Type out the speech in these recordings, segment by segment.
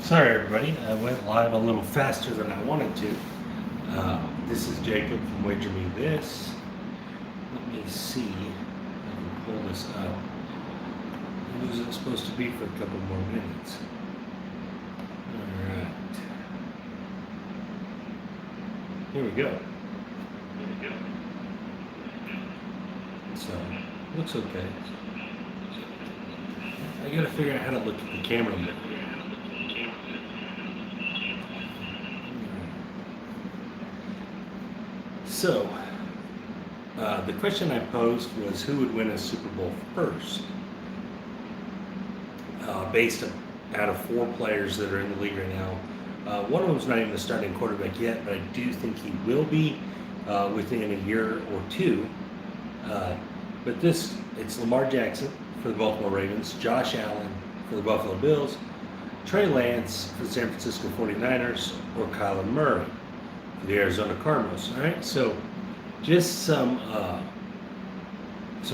Sorry, everybody. I went live a little faster than I wanted to. This is Jacob from Wager Me This. Let me see if I can pull this up. Who's it supposed to be for a couple more minutes? All right. Here we go. So, looks okay. I gotta figure out how to look at the camera more. So, the question I posed was who would win a Super Bowl first, based out of four players that are in the league right now. One of them's not even a starting quarterback yet, but I do think he will be within a year or two. But it's Lamar Jackson for the Baltimore Ravens, Josh Allen for the Buffalo Bills, Trey Lanez for the San Francisco 49ers, or Kyla Murray for the Arizona Cardinals. All right, so just some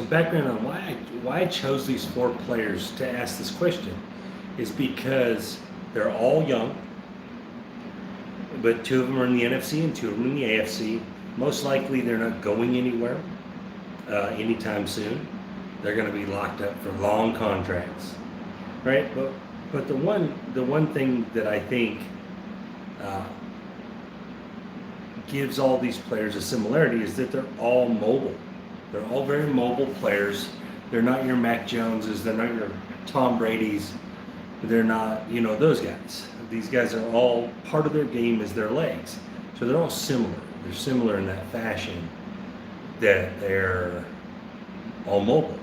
background on why I chose these four players to ask this question is because they're all young, but two of them are in the NFC and two of them in the AFC. Most likely they're not going anywhere anytime soon. They're going to be locked up for long contracts, right? But the one thing that I think gives all these players a similarity is that they're all mobile. They're all very mobile players. They're not your Mac Joneses. They're not your Tom Brady's. They're not, those guys. These guys are all, part of their game is their legs. So they're all similar. They're similar in that fashion that they're all mobile,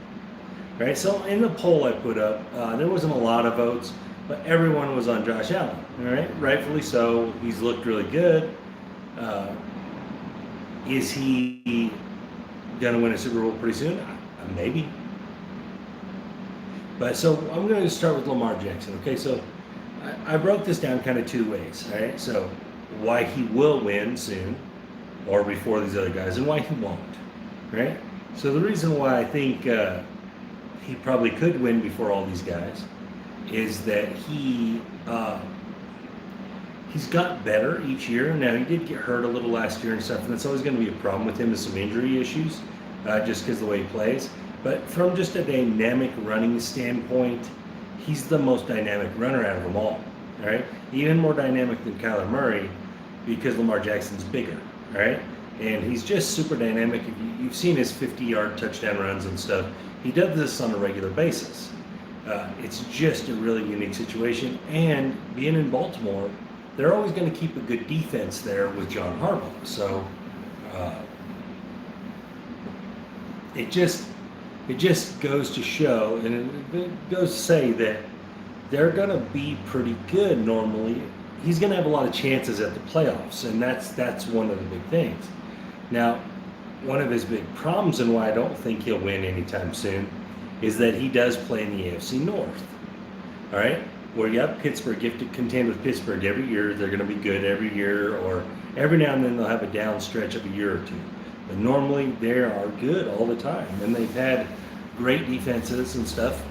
right? So in the poll I put up, there wasn't a lot of votes, but everyone was on Josh Allen, right? Rightfully so. He's looked really good. Is he going to win a Super Bowl pretty soon? Maybe. But so I'm going to start with Lamar Jackson. Okay, so I broke this down kind of two ways. All right, so why he will win soon or before these other guys, and why he won't. Right. So the reason why I think he probably could win before all these guys is that he's got better each year. Now, he did get hurt a little last year and stuff, and that's always going to be a problem with him is some injury issues, just because of the way he plays. But from just a dynamic running standpoint, he's the most dynamic runner out of them all. All right, even more dynamic than Kyla Murray because Lamar Jackson's bigger. All right, and he's just super dynamic. You've seen his 50-yard touchdown runs and stuff. He does this on a regular basis. It's just a really unique situation. And being in Baltimore, they're always going to keep a good defense there with John Harbaugh. So it just goes to show, and it goes to say that they're going to be pretty good normally. He's going to have a lot of chances at the playoffs, and that's one of the big things. Now, one of his big problems and why I don't think he'll win anytime soon is that he does play in the AFC North. All right? Where you have Pittsburgh, you have to contend with Pittsburgh every year. They're going to be good every year, or every now and then they'll have a down stretch of a year or two. But normally they are good all the time, and they've had great defenses and stuff.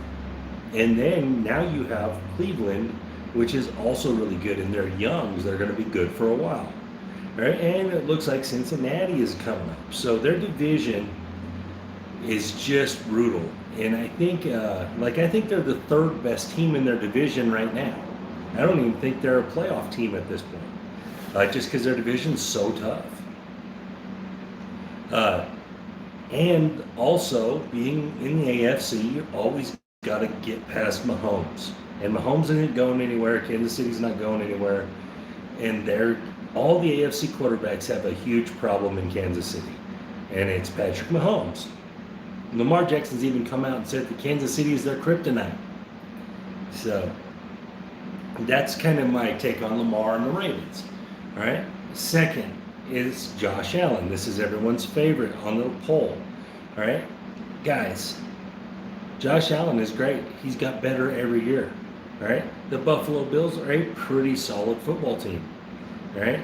And then now you have Cleveland, which is also really good, and they're young, so they're going to be good for a while. Right? And it looks like Cincinnati is coming up. So their division is just brutal. And I think I think they're the third best team in their division right now. I don't even think they're a playoff team at this point, just because their division's so tough. And also, being in the AFC, you always got to get past Mahomes. And Mahomes isn't going anywhere. Kansas City's not going anywhere. And all the AFC quarterbacks have a huge problem in Kansas City. And it's Patrick Mahomes. Lamar Jackson's even come out and said that Kansas City is their kryptonite. So that's kind of my take on Lamar and the Ravens. All right. Second is Josh Allen. This is everyone's favorite on the poll. All right, guys. Josh Allen is great. He's got better every year. All right. The Buffalo Bills are a pretty solid football team. All right,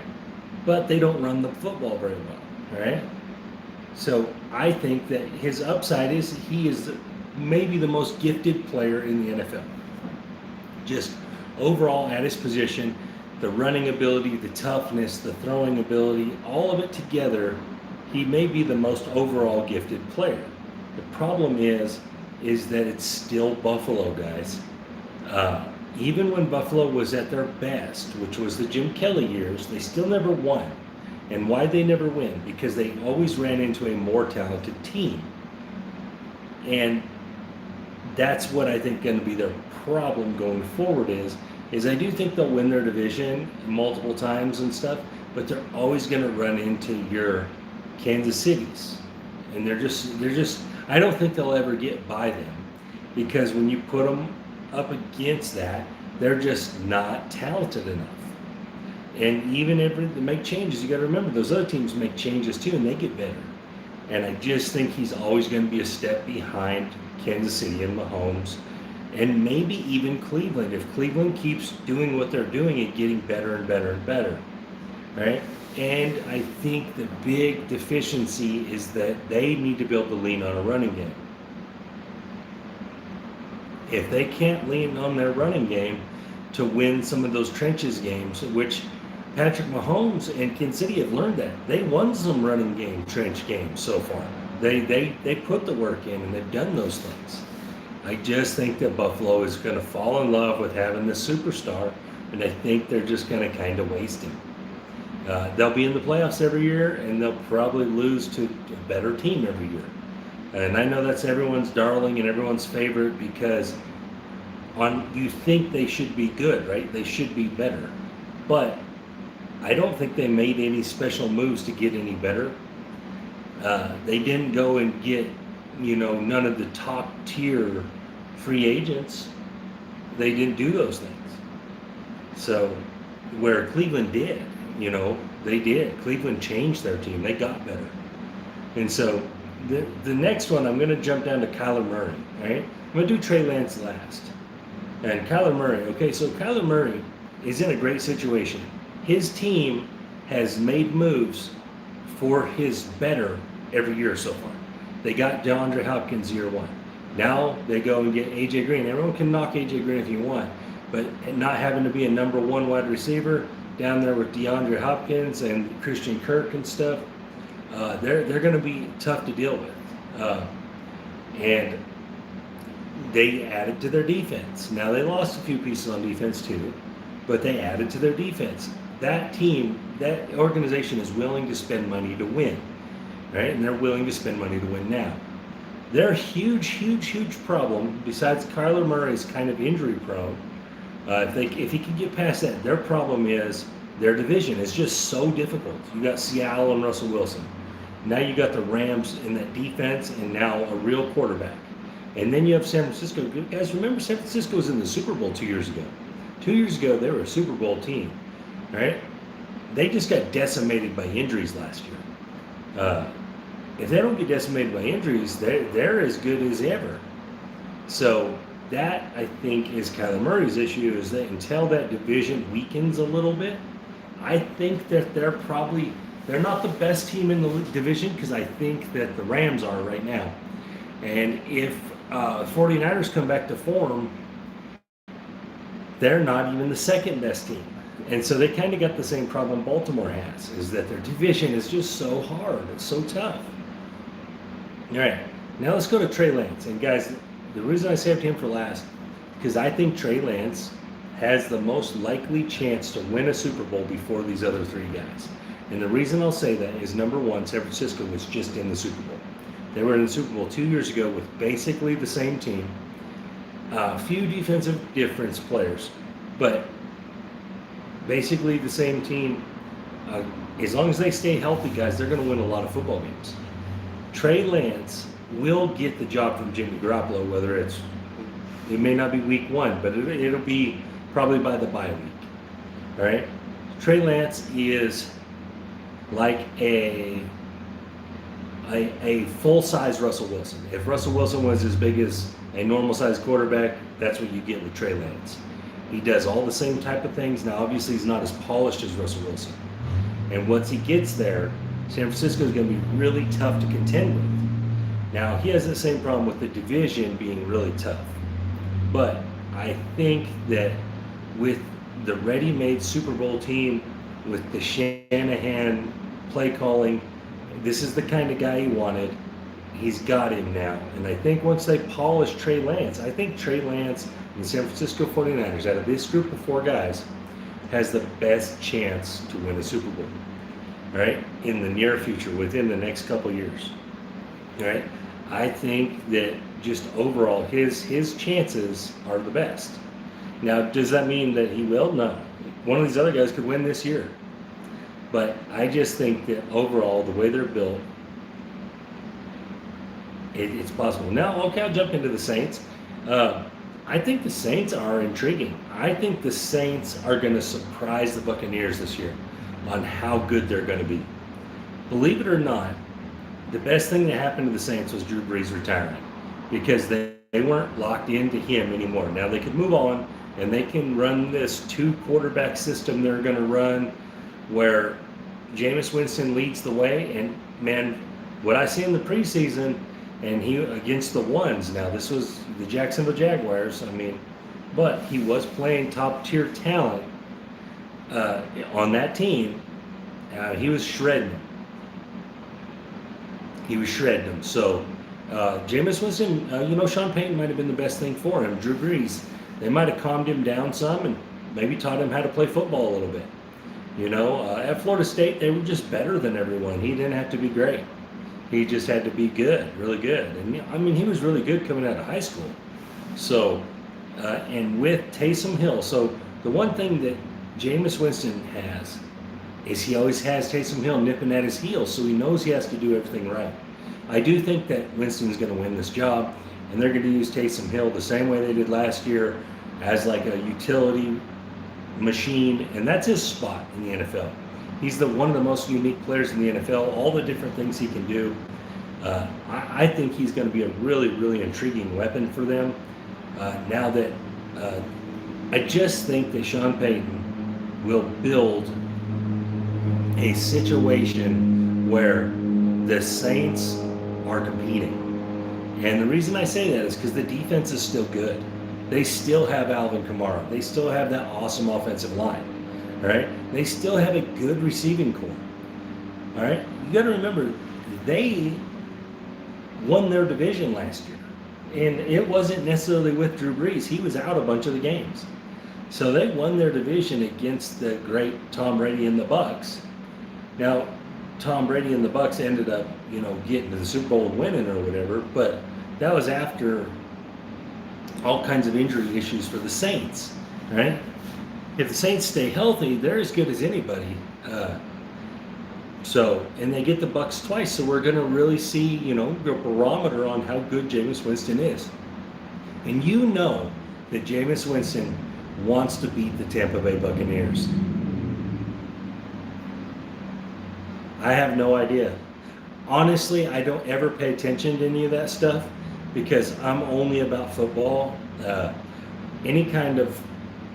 but they don't run the football very well. All right. So I think that his upside is he is maybe the most gifted player in the NFL. Just overall at his position, the running ability, the toughness, the throwing ability, all of it together, he may be the most overall gifted player. The problem is that it's still Buffalo, guys. Even when Buffalo was at their best, which was the Jim Kelly years, they still never won. And why they never win? Because they always ran into a more talented team. And that's what I think going to be their problem going forward is I do think they'll win their division multiple times and stuff, but they're always going to run into your Kansas Cities. And they're just, I don't think they'll ever get by them, because when you put them up against that, they're just not talented enough. And even if they make changes, you got to remember those other teams make changes too, and they get better. And I just think he's always going to be a step behind Kansas City and Mahomes, and maybe even Cleveland. If Cleveland keeps doing what they're doing and getting better and better and better, right? And I think the big deficiency is that they need to be able to lean on a running game. If they can't lean on their running game to win some of those trenches games, which Patrick Mahomes and Kansas City have learned that. They won some running game, trench games so far. They put the work in, and they've done those things. I just think that Buffalo is going to fall in love with having this superstar, and I think they're just going to kind of waste him. They'll be in the playoffs every year, and they'll probably lose to a better team every year. And I know that's everyone's darling and everyone's favorite, because you think they should be good, right? They should be better. But I don't think they made any special moves to get any better. They didn't go and get, none of the top tier free agents. They didn't do those things. So where Cleveland did, they did. Cleveland changed their team. They got better. And so the next one, I'm going to jump down to Kyla Murray, right? I'm going to do Trey Lanez last. And Kyla Murray, okay, so Kyla Murray is in a great situation. His team has made moves for his better every year so far. They got DeAndre Hopkins year one. Now they go and get A.J. Green. Everyone can knock A.J. Green if you want, but not having to be a number one wide receiver down there with DeAndre Hopkins and Christian Kirk and stuff, they're going to be tough to deal with. And they added to their defense. Now they lost a few pieces on defense too, but they added to their defense. That team, that organization is willing to spend money to win, right? And they're willing to spend money to win now. Their huge problem, besides Kyler Murray's kind of injury prone, if he can get past that, their problem is their division is just so difficult. You got Seattle and Russell Wilson. Now you got the Rams in that defense, and now a real quarterback. And then you have San Francisco. Guys, remember San Francisco was in the Super Bowl 2 years ago. 2 years ago, they were a Super Bowl team, right? They just got decimated by injuries last year. If they don't get decimated by injuries, they're as good as ever. So that, I think, is Kyler Murray's issue, is that until that division weakens a little bit, I think that they're not the best team in the division, because I think that the Rams are right now. And if 49ers come back to form, they're not even the second best team. And so they kind of got the same problem Baltimore has, is that their division is just so hard. It's so tough. All right, now let's go to Trey Lanez. And guys, the reason I saved him for last, because I think Trey Lanez has the most likely chance to win a Super Bowl before these other three guys. And the reason I'll say that is, number one, San Francisco was just in the Super Bowl. They were in the Super Bowl 2 years ago with basically the same team. A few defensive difference players, but basically the same team. As long as they stay healthy, guys, they're going to win a lot of football games. Trey Lanez will get the job from Jimmy Garoppolo, whether it may not be week one, but it'll be probably by the bye week. All right? Trey Lanez is like a full-size Russell Wilson. If Russell Wilson was as big as a normal-sized quarterback, that's what you get with Trey Lanez. He does all the same type of things. Now, obviously, he's not as polished as Russell Wilson. And once he gets there, San Francisco is going to be really tough to contend with. Now, he has the same problem with the division being really tough. But I think that with the ready-made Super Bowl team, with the Shanahan play calling, this is the kind of guy he wanted. He's got him now. And I think once they polish Trey Lance, I think Trey Lance and the San Francisco 49ers, out of this group of 4 guys, has the best chance to win a Super Bowl, right? In the near future, within the next couple years, right? I think that just overall, his chances are the best. Now, does that mean that he will? No. One of these other guys could win this year. But I just think that overall, the way they're built, it's possible. Now, okay, I'll jump into the Saints. I think the Saints are intriguing. I think the Saints are going to surprise the Buccaneers this year on how good they're going to be. Believe it or not, the best thing that happened to the Saints was Drew Brees retiring, because they weren't locked into him anymore. Now they could move on, and they can run this 2-quarterback system they're going to run where Jameis Winston leads the way. And, man, what I see in the preseason, and he against the ones. Now, this was the Jacksonville Jaguars, but he was playing top-tier talent on that team. He was shredding them. So, Jameis Winston, Sean Payton might have been the best thing for him. Drew Brees, they might have calmed him down some and maybe taught him how to play football a little bit. At Florida State, they were just better than everyone. He didn't have to be great. He just had to be good, really good. And, he was really good coming out of high school. So, and with Taysom Hill, so the one thing that Jameis Winston has is he always has Taysom Hill nipping at his heels, so he knows he has to do everything right. I do think that Winston's going to win this job, and they're going to use Taysom Hill the same way they did last year, as like a utility machine, and that's his spot in the NFL. He's one of the most unique players in the NFL, all the different things he can do. I think he's going to be a really, really intriguing weapon for them. Now that I just think that Sean Payton will build a situation where the Saints are competing. And the reason I say that is because the defense is still good. They still have Alvin Kamara. They still have that awesome offensive line. All right? They still have a good receiving core. All right? You got to remember, they won their division last year. And it wasn't necessarily with Drew Brees. He was out a bunch of the games. So they won their division against the great Tom Brady and the Bucs. Now, Tom Brady and the Bucs ended up, getting to the Super Bowl and winning or whatever, but that was after all kinds of injury issues for the Saints, right? If the Saints stay healthy, they're as good as anybody. And they get the Bucs twice, so we're going to really see, the barometer on how good Jameis Winston is. And that Jameis Winston wants to beat the Tampa Bay Buccaneers. I have no idea. Honestly, I don't ever pay attention to any of that stuff because I'm only about football. Any kind of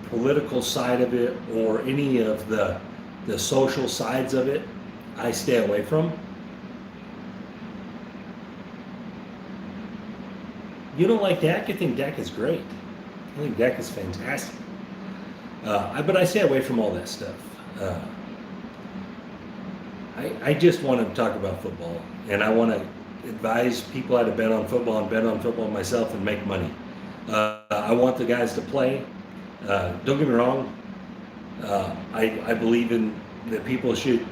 political side of it or any of the social sides of it, I stay away from. You don't like Dak? I think Dak is great. I think Dak is fantastic. But I stay away from all that stuff. I just want to talk about football, and I want to advise people how to bet on football and bet on football myself and make money. I want the guys to play. Don't get me wrong. I believe in that people should,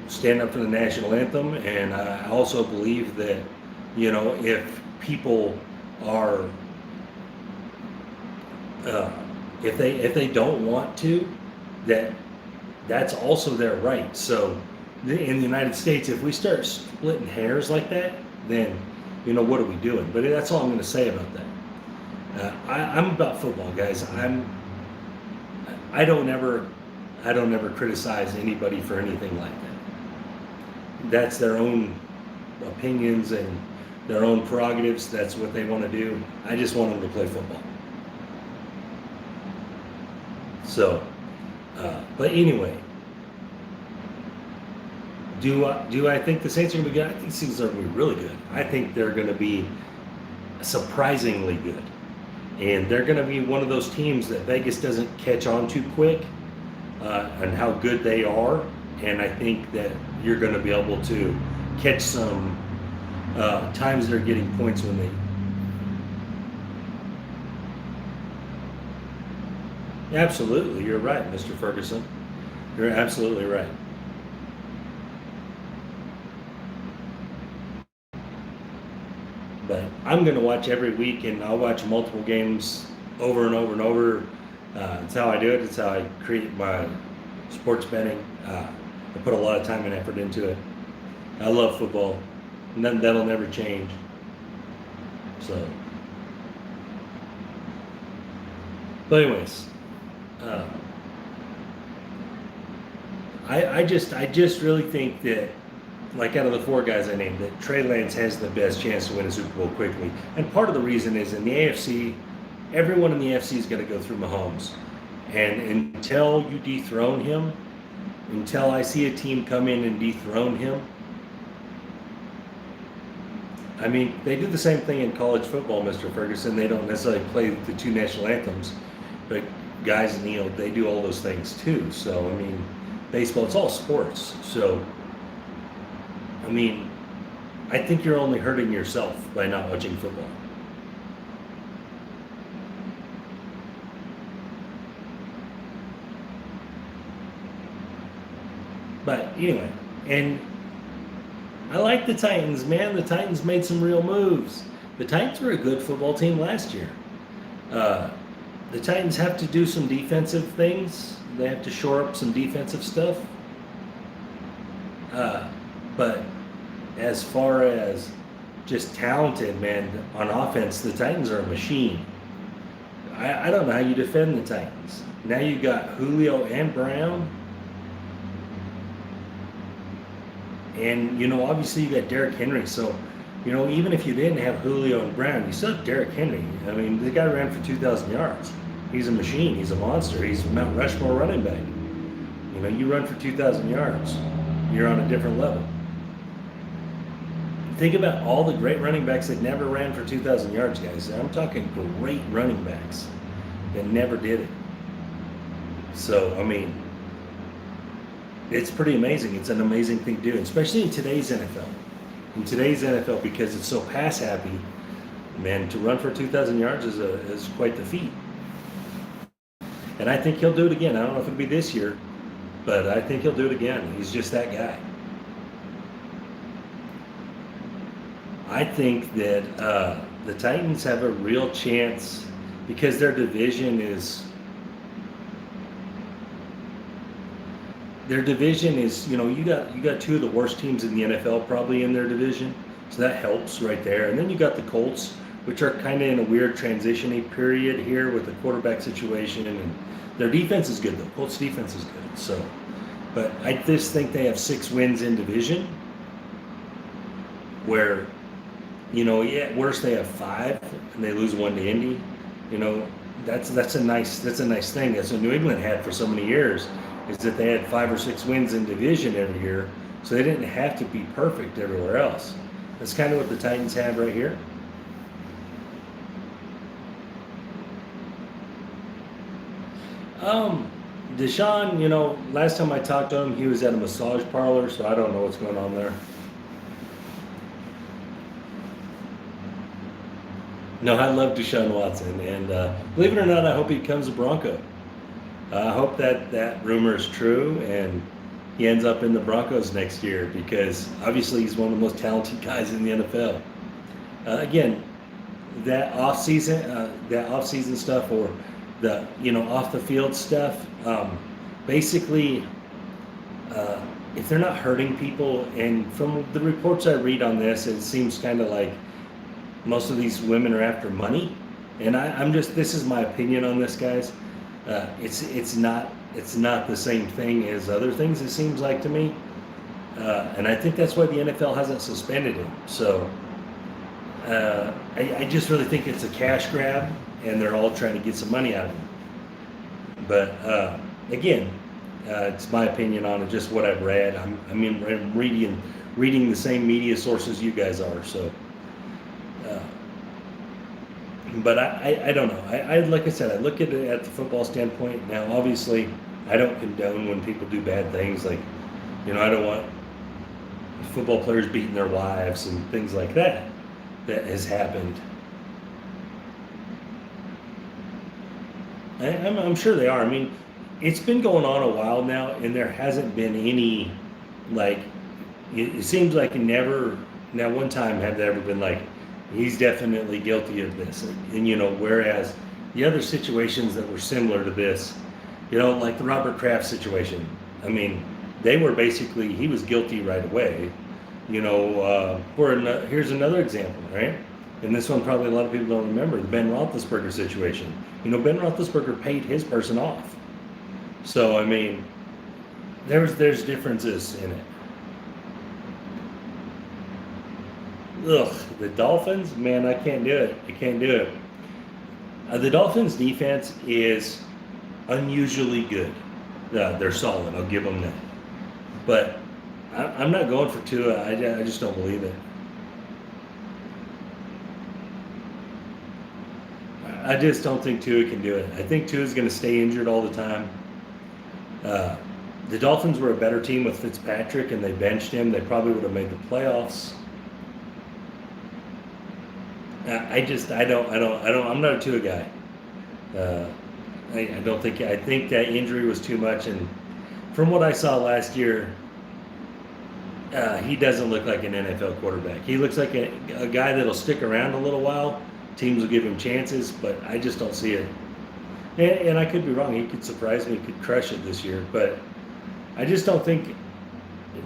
stand up for the national anthem, and I also believe that, if people are, if they don't want to, that's also their right. So in the United States, if we start splitting hairs like that, then, what are we doing? But that's all I'm going to say about that. I'm about football, guys. I don't ever criticize anybody for anything like that. That's their own opinions and their own prerogatives. That's what they want to do. I just want them to play football. So, but anyway, do I think the Saints are going to be good? I think the Saints are going to be really good. I think they're going to be surprisingly good. And they're going to be one of those teams that Vegas doesn't catch on too quick and how good they are. And I think that you're going to be able to catch some times they're getting points when they. Absolutely, you're right, Mr. Ferguson. You're absolutely right. But I'm going to watch every week, and I'll watch multiple games over and over and over. It's how I do it. It's how I create my sports betting. I put a lot of time and effort into it. I love football. That'll never change. So, but anyways, I just really think that, like out of the four guys I named, that Trey Lanez has the best chance to win a Super Bowl quickly. And part of the reason is in the AFC, everyone in the AFC is going to go through Mahomes. And until you dethrone him, until I see a team come in and dethrone him, I mean, they do the same thing in college football, Mr. Ferguson. They don't necessarily play the two national anthems, but guys, they do all those things too. So, I mean, baseball, it's all sports. So, I mean, I think you're only hurting yourself by not watching football. But anyway, and I like the Titans, man. The Titans made some real moves. The Titans were a good football team last year. The Titans have to do some defensive things. They have to shore up some defensive stuff. But as far as just talented, man, on offense, the Titans are a machine. I don't know how you defend the Titans. Now you got Julio and Brown. And, obviously you got Derrick Henry. So, even if you didn't have Julio and Brown, you still have Derrick Henry. I mean, the guy ran for 2,000 yards. He's a machine. He's a monster. He's Mount Rushmore running back. You run for 2,000 yards. You're on a different level. Think about all the great running backs that never ran for 2,000 yards, guys. I'm talking great running backs that never did it. So, I mean, it's pretty amazing. It's an amazing thing to do, especially in today's NFL. In today's NFL, because it's so pass happy, man, to run for 2,000 yards is quite the feat. And I think he'll do it again. I don't know if it'll be this year, but I think he'll do it again. He's just that guy. I think that the Titans have a real chance because their division is. Their division is, you got two of the worst teams in the NFL probably in their division, so that helps right there. And then you got the Colts, which are kind of in a weird transitioning period here with the quarterback situation, and their defense is good though. Colts defense is good. So, but I just think they have 6 wins in division, where, at worst they have 5 and they lose 1 to Indy. That's a nice thing. That's what New England had for so many years. Is that they had 5 or 6 wins in division every year, so they didn't have to be perfect everywhere else. That's kind of what the Titans have right here. Deshaun, last time I talked to him, he was at a massage parlor, so I don't know what's going on there. No, I love Deshaun Watson, and believe it or not, I hope he becomes a Bronco. I hope that rumor is true and he ends up in the Broncos next year, because obviously he's one of the most talented guys in the NFL. Again, that off-season stuff, or the off the field stuff, basically, if they're not hurting people, and from the reports I read on this, it seems kind of like most of these women are after money. And this is my opinion on this, guys. It's not the same thing as other things, it seems like to me, and I think that's why the NFL hasn't suspended him. So I just really think it's a cash grab, and they're all trying to get some money out of him. But again, it's my opinion on it, just what I've read. I'm reading the same media sources you guys are. So But I don't know. I like I said, I look at it at the football standpoint. Now, obviously, I don't condone when people do bad things. Like, I don't want football players beating their wives and things like that. That has happened. I'm sure they are. I mean, it's been going on a while now, and there hasn't been any, like, it seems like never, now one time have there ever been like, he's definitely guilty of this. And, whereas the other situations that were similar to this, like the Robert Kraft situation, I mean, they were basically, he was guilty right away. Here's another example, right? And this one probably a lot of people don't remember, the Ben Roethlisberger situation. Ben Roethlisberger paid his person off. So, I mean, there's differences in it. Ugh, the Dolphins, man, I can't do it. I can't do it. The Dolphins' defense is unusually good. They're solid. I'll give them that. But I'm not going for Tua. I just don't believe it. I just don't think Tua can do it. I think Tua's going to stay injured all the time. The Dolphins were a better team with Fitzpatrick, and they benched him. They probably would have made the playoffs. I'm not a Tua guy. I think that injury was too much, and from what I saw last year, he doesn't look like an NFL quarterback. He looks like a guy that'll stick around a little while. Teams will give him chances, but I just don't see it. And I could be wrong. He could surprise me, could crush it this year, but I just don't think,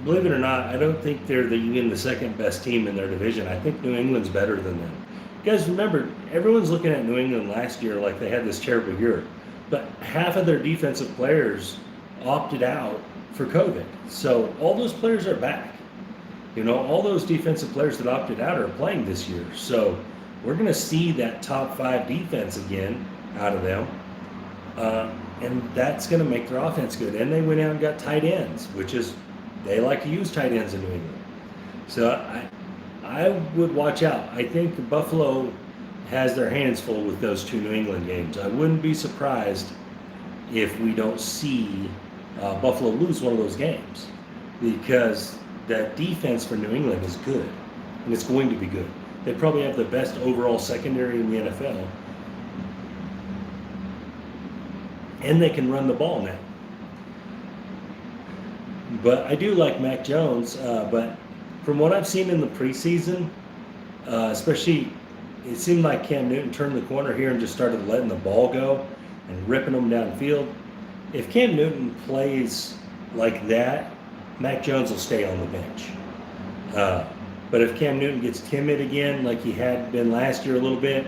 believe it or not, I don't think they're even the second best team in their division. I think New England's better than them. You guys remember, everyone's looking at New England last year like they had this terrible year, but half of their defensive players opted out for COVID. So all those players are back. All those defensive players that opted out are playing this year. So we're going to see that top 5 defense again out of them. And that's going to make their offense good. And they went out and got tight ends, which is, they like to use tight ends in New England. So I would watch out. I think Buffalo has their hands full with those 2 New England games. I wouldn't be surprised if we don't see Buffalo lose one of those games, because that defense for New England is good, and it's going to be good. They probably have the best overall secondary in the NFL, and they can run the ball now. But I do like Mac Jones, but from what I've seen in the preseason, especially, it seemed like Cam Newton turned the corner here and just started letting the ball go and ripping them downfield. If Cam Newton plays like that, Mac Jones will stay on the bench. But if Cam Newton gets timid again, like he had been last year a little bit,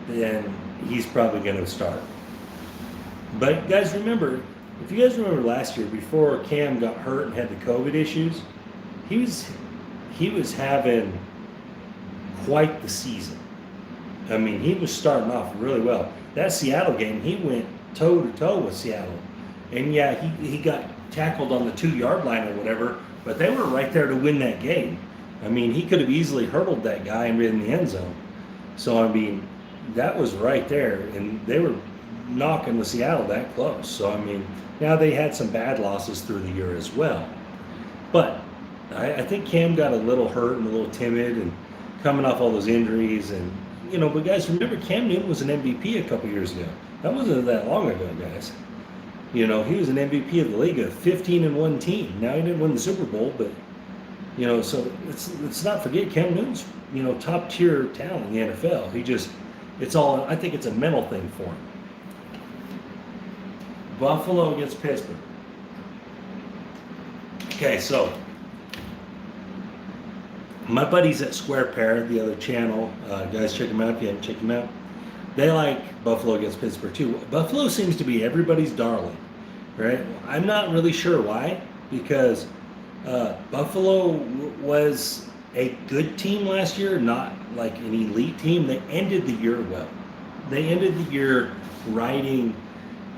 then he's probably going to start. But guys, remember, if you guys remember last year, before Cam got hurt and had the COVID issues, he was having quite the season. I mean, he was starting off really well. That Seattle game, he went toe-to-toe with Seattle. And yeah, he got tackled on the 2-yard line or whatever, but they were right there to win that game. I mean, he could have easily hurdled that guy and been in the end zone. So, I mean, that was right there, and they were knocking the Seattle that close. So, I mean, now they had some bad losses through the year as well. But I think Cam got a little hurt and a little timid and coming off all those injuries. And, but guys, remember, Cam Newton was an MVP a couple years ago. That wasn't that long ago, guys. He was an MVP of the league, a 15-1 team. Now, he didn't win the Super Bowl, but, so let's not forget Cam Newton's, top-tier talent in the NFL. I think it's a mental thing for him. Buffalo against Pittsburgh. Okay, so my buddies at Square Pair, the other channel, guys, check them out if you haven't checked them out. They like Buffalo against Pittsburgh too. Buffalo seems to be everybody's darling, right? I'm not really sure why, because Buffalo was a good team last year, not like an elite team. They ended the year well. They ended the year riding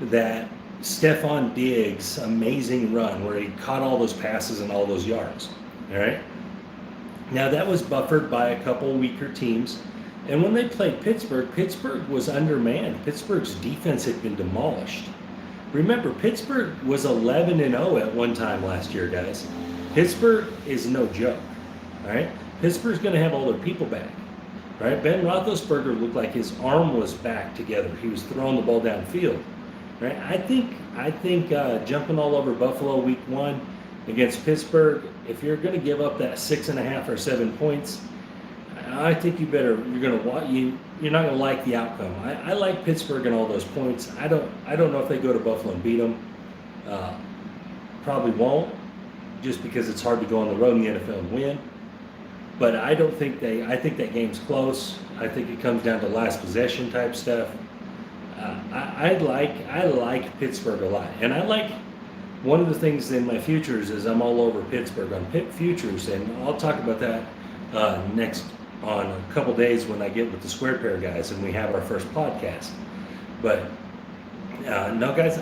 that Stephon Diggs amazing run where he caught all those passes and all those yards. All right. Now that was buffered by a couple weaker teams. And when they played Pittsburgh, Pittsburgh was undermanned. Pittsburgh's defense had been demolished. Remember, Pittsburgh was 11-0 at one time last year, guys. Pittsburgh is no joke, all right? Pittsburgh's going to have all their people back, right? Ben Roethlisberger looked like his arm was back together. He was throwing the ball downfield, right? I think jumping all over Buffalo week 1 against Pittsburgh, if you're going to give up that 6.5 or 7 points, I think you're not going to like the outcome. I like Pittsburgh and all those points. I don't know if they go to Buffalo and beat them. Probably won't, just because it's hard to go on the road in the NFL and win. But I think that game's close. I think it comes down to last possession type stuff. I like Pittsburgh a lot, and I like one of the things in my futures is I'm all over Pittsburgh on Pitt futures, and I'll talk about that next on a couple days when I get with the Square Pair guys and we have our first podcast. But no, guys,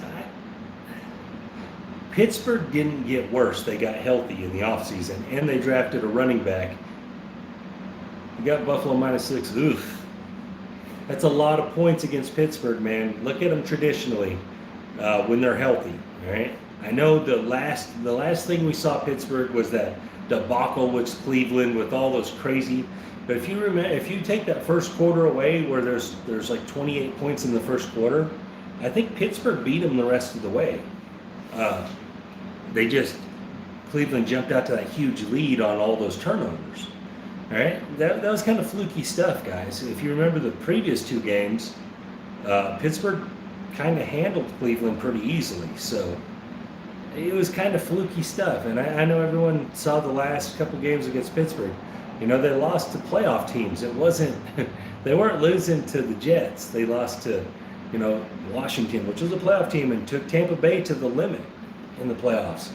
Pittsburgh didn't get worse. They got healthy in the offseason, and they drafted a running back. You got Buffalo -6. Oof. That's a lot of points against Pittsburgh, man. Look at them traditionally when they're healthy, all right? I know the last thing we saw Pittsburgh was that debacle with Cleveland with all those crazy. But if you take that first quarter away, where there's like 28 points in the first quarter, I think Pittsburgh beat them the rest of the way. Cleveland jumped out to that huge lead on all those turnovers. All right, that was kind of fluky stuff, guys. If you remember the previous 2 games, Pittsburgh kind of handled Cleveland pretty easily. So it was kind of fluky stuff. And I know everyone saw the last couple games against Pittsburgh. You know, they lost to playoff teams. They weren't losing to the Jets. They lost to, Washington, which was a playoff team, and took Tampa Bay to the limit in the playoffs.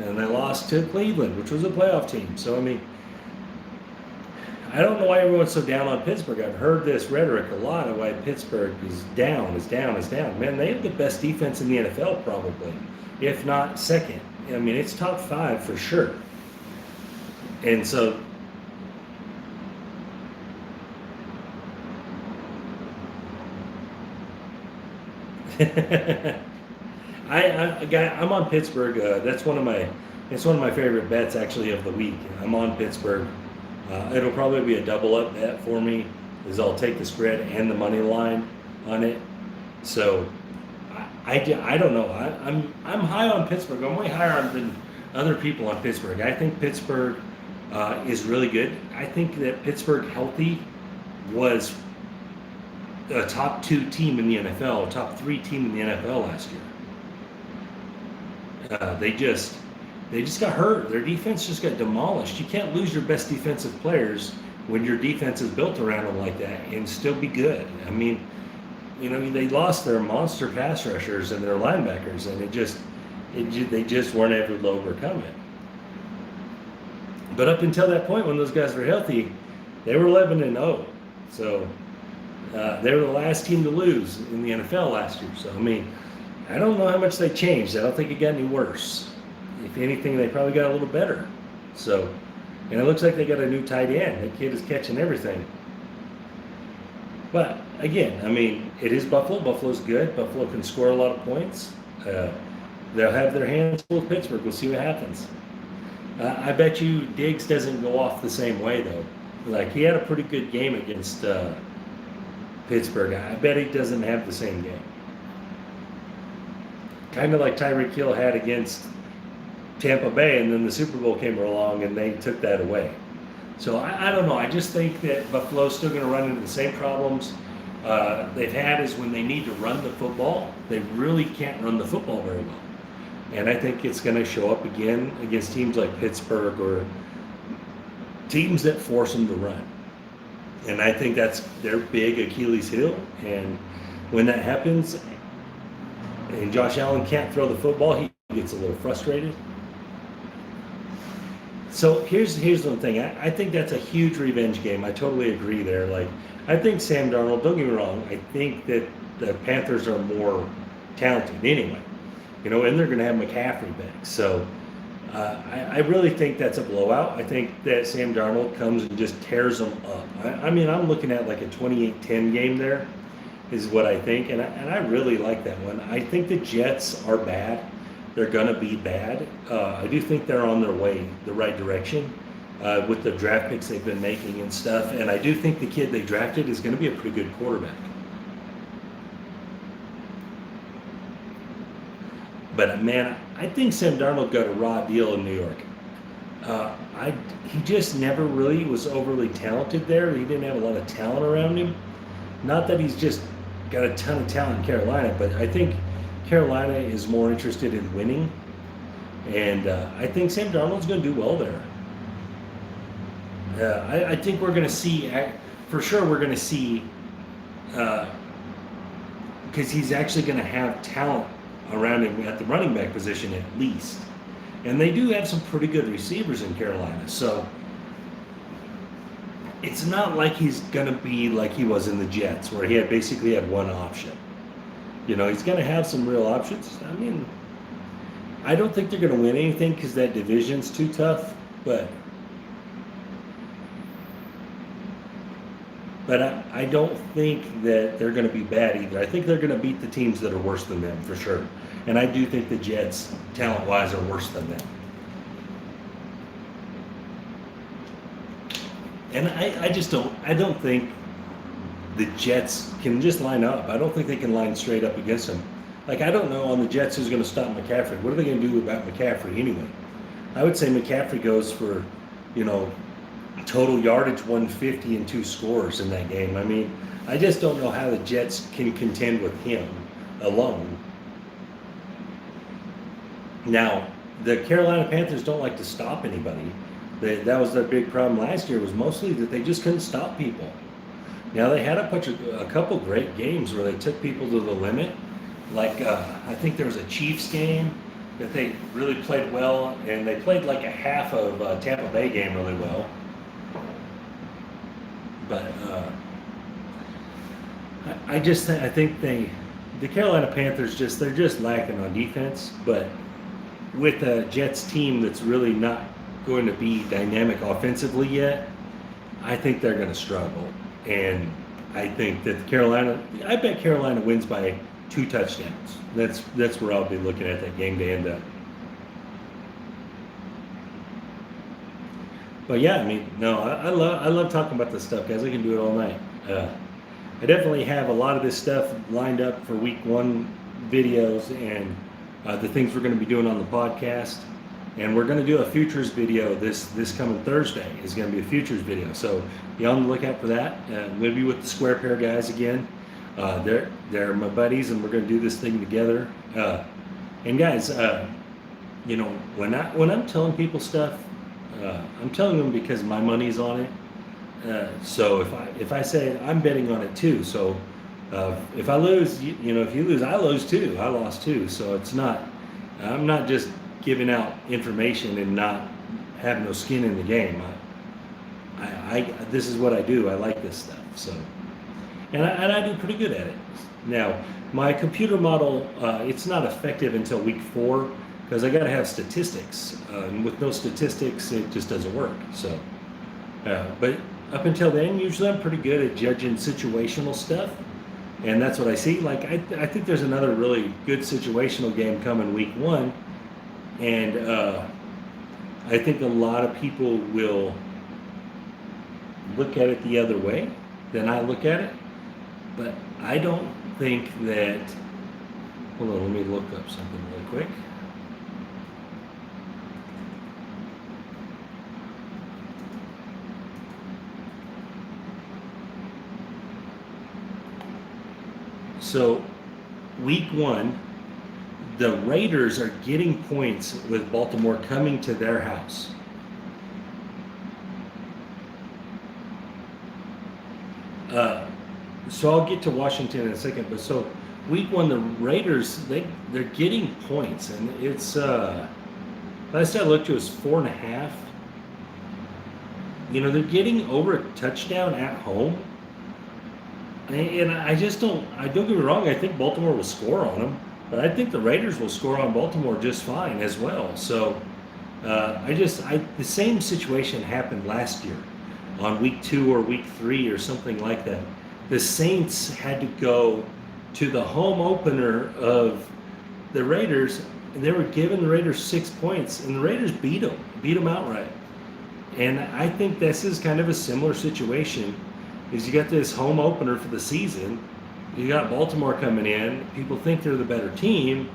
And they lost to Cleveland, which was a playoff team. So, I mean, I don't know why everyone's so down on Pittsburgh. I've heard this rhetoric a lot of why Pittsburgh is down. Man, they have the best defense in the NFL probably, if not second. I mean, it's top 5 for sure. And so, I'm on Pittsburgh. It's one of my favorite bets actually of the week. I'm on Pittsburgh. It'll probably be a double up bet for me, is I'll take the spread and the money line on it. So I don't know. I'm high on Pittsburgh. I'm way higher than other people on Pittsburgh. I think Pittsburgh is really good. I think that Pittsburgh healthy was a top 2 team in the NFL, top 3 team in the NFL last year. They just got hurt. Their defense just got demolished. You can't lose your best defensive players when your defense is built around them like that and still be good. I mean, they lost their monster pass rushers and their linebackers, and they just weren't able to overcome it. But up until that point, when those guys were healthy, they were 11-0. So they were the last team to lose in the NFL last year. So, I mean, I don't know how much they changed. I don't think it got any worse. If anything, they probably got a little better. So, and it looks like they got a new tight end. That kid is catching everything. But, again, I mean, it is Buffalo. Buffalo's good. Buffalo can score a lot of points. They'll have their hands full with Pittsburgh. We'll see what happens. I bet you Diggs doesn't go off the same way, though. Like, he had a pretty good game against Pittsburgh. I bet he doesn't have the same game. Kind of like Tyreek Hill had against Tampa Bay, and then the Super Bowl came along and they took that away. So I don't know. I just think that Buffalo's still going to run into the same problems they've had, is when they need to run the football, they really can't run the football very well. And I think it's going to show up again against teams like Pittsburgh or teams that force them to run. And I think that's their big Achilles heel. And when that happens and Josh Allen can't throw the football, he gets a little frustrated. So here's one thing. I think that's a huge revenge game. I totally agree there. Like, I think Sam Darnold, don't get me wrong, I think that the Panthers are more talented anyway. And they're going to have McCaffrey back. So I really think that's a blowout. I think that Sam Darnold comes and just tears them up. I mean, I'm looking at like a 28-10 game there is what I think, and I really like that one. I think the Jets are bad. They're going to be bad. I do think they're on their way the right direction with the draft picks they've been making and stuff, and I do think the kid they drafted is going to be a pretty good quarterback. But man, I think Sam Darnold got a raw deal in New York. He just never really was overly talented there. He didn't have a lot of talent around him. Not that he's just got a ton of talent in Carolina, but I think Carolina is more interested in winning, and I think Sam Darnold's going to do well there. I think we're going to see, for sure, we're going to see, because he's actually going to have talent around him at the running back position at least. And they do have some pretty good receivers in Carolina, so it's not like he's going to be like he was in the Jets, where he basically had one option. You know, he's going to have some real options. I mean, I don't think they're going to win anything because that division's too tough, but I don't think that they're going to be bad either. I think they're going to beat the teams that are worse than them, for sure. And I do think the Jets, talent-wise, are worse than them. And I don't think the Jets can just line up. I don't think they can line straight up against them. Like, I don't know on the Jets who's going to stop McCaffrey. What are they going to do about McCaffrey anyway? I would say McCaffrey goes for, total yardage 150 and 2 scores in that game. I mean, I just don't know how the Jets can contend with him alone. Now, the Carolina Panthers don't like to stop anybody. That was their big problem last year, was mostly that they just couldn't stop people. Now, they had a couple great games where they took people to the limit. Like, I think there was a Chiefs game that they really played well, and they played like a half of Tampa Bay game really well. But I think the Carolina Panthers they're just lacking on defense. But with a Jets team that's really not going to be dynamic offensively yet, I think they're going to struggle. And I think that I bet Carolina wins by 2 touchdowns. That's where I'll be looking at that game to end up. But yeah, I mean, no, I love talking about this stuff, guys. I can do it all night. I definitely have a lot of this stuff lined up for week 1 videos and the things we're going to be doing on the podcast. And we're going to do a futures video this coming Thursday. Is going to be a futures video. So be on the lookout for that. We'll be with the Square Pair guys again. They're my buddies, and we're going to do this thing together. And guys, when I'm telling people stuff, I'm telling them because my money's on it. So if I say I'm betting on it too. So if I lose, if you lose, I lose too. I lost too. So I'm not just giving out information and not having no skin in the game. This is what I do. I like this stuff. So, and I do pretty good at it. Now, my computer model, it's not effective until week 4. Because I got to have statistics. And with no statistics, it just doesn't work. So, but up until then, usually I'm pretty good at judging situational stuff. And that's what I see. Like, I think there's another really good situational game coming week 1. And I think a lot of people will look at it the other way than I look at it. But I don't think that... Hold on, let me look up something really quick. So, week 1, the Raiders are getting points with Baltimore coming to their house. So I'll get to Washington in a second. But so, week 1, the Raiders, they're getting points, and it's last I looked, it was 4.5. They're getting over a touchdown at home. And I don't get me wrong, I think Baltimore will score on them, but I think the Raiders will score on Baltimore just fine as well. So The same situation happened last year on week 2 or week 3 or something like that. The Saints had to go to the home opener of the Raiders, and they were giving the Raiders 6 points, and the Raiders beat them outright. And I think this is kind of a similar situation. Is you got this home opener for the season, you got Baltimore coming in, people think they're the better team,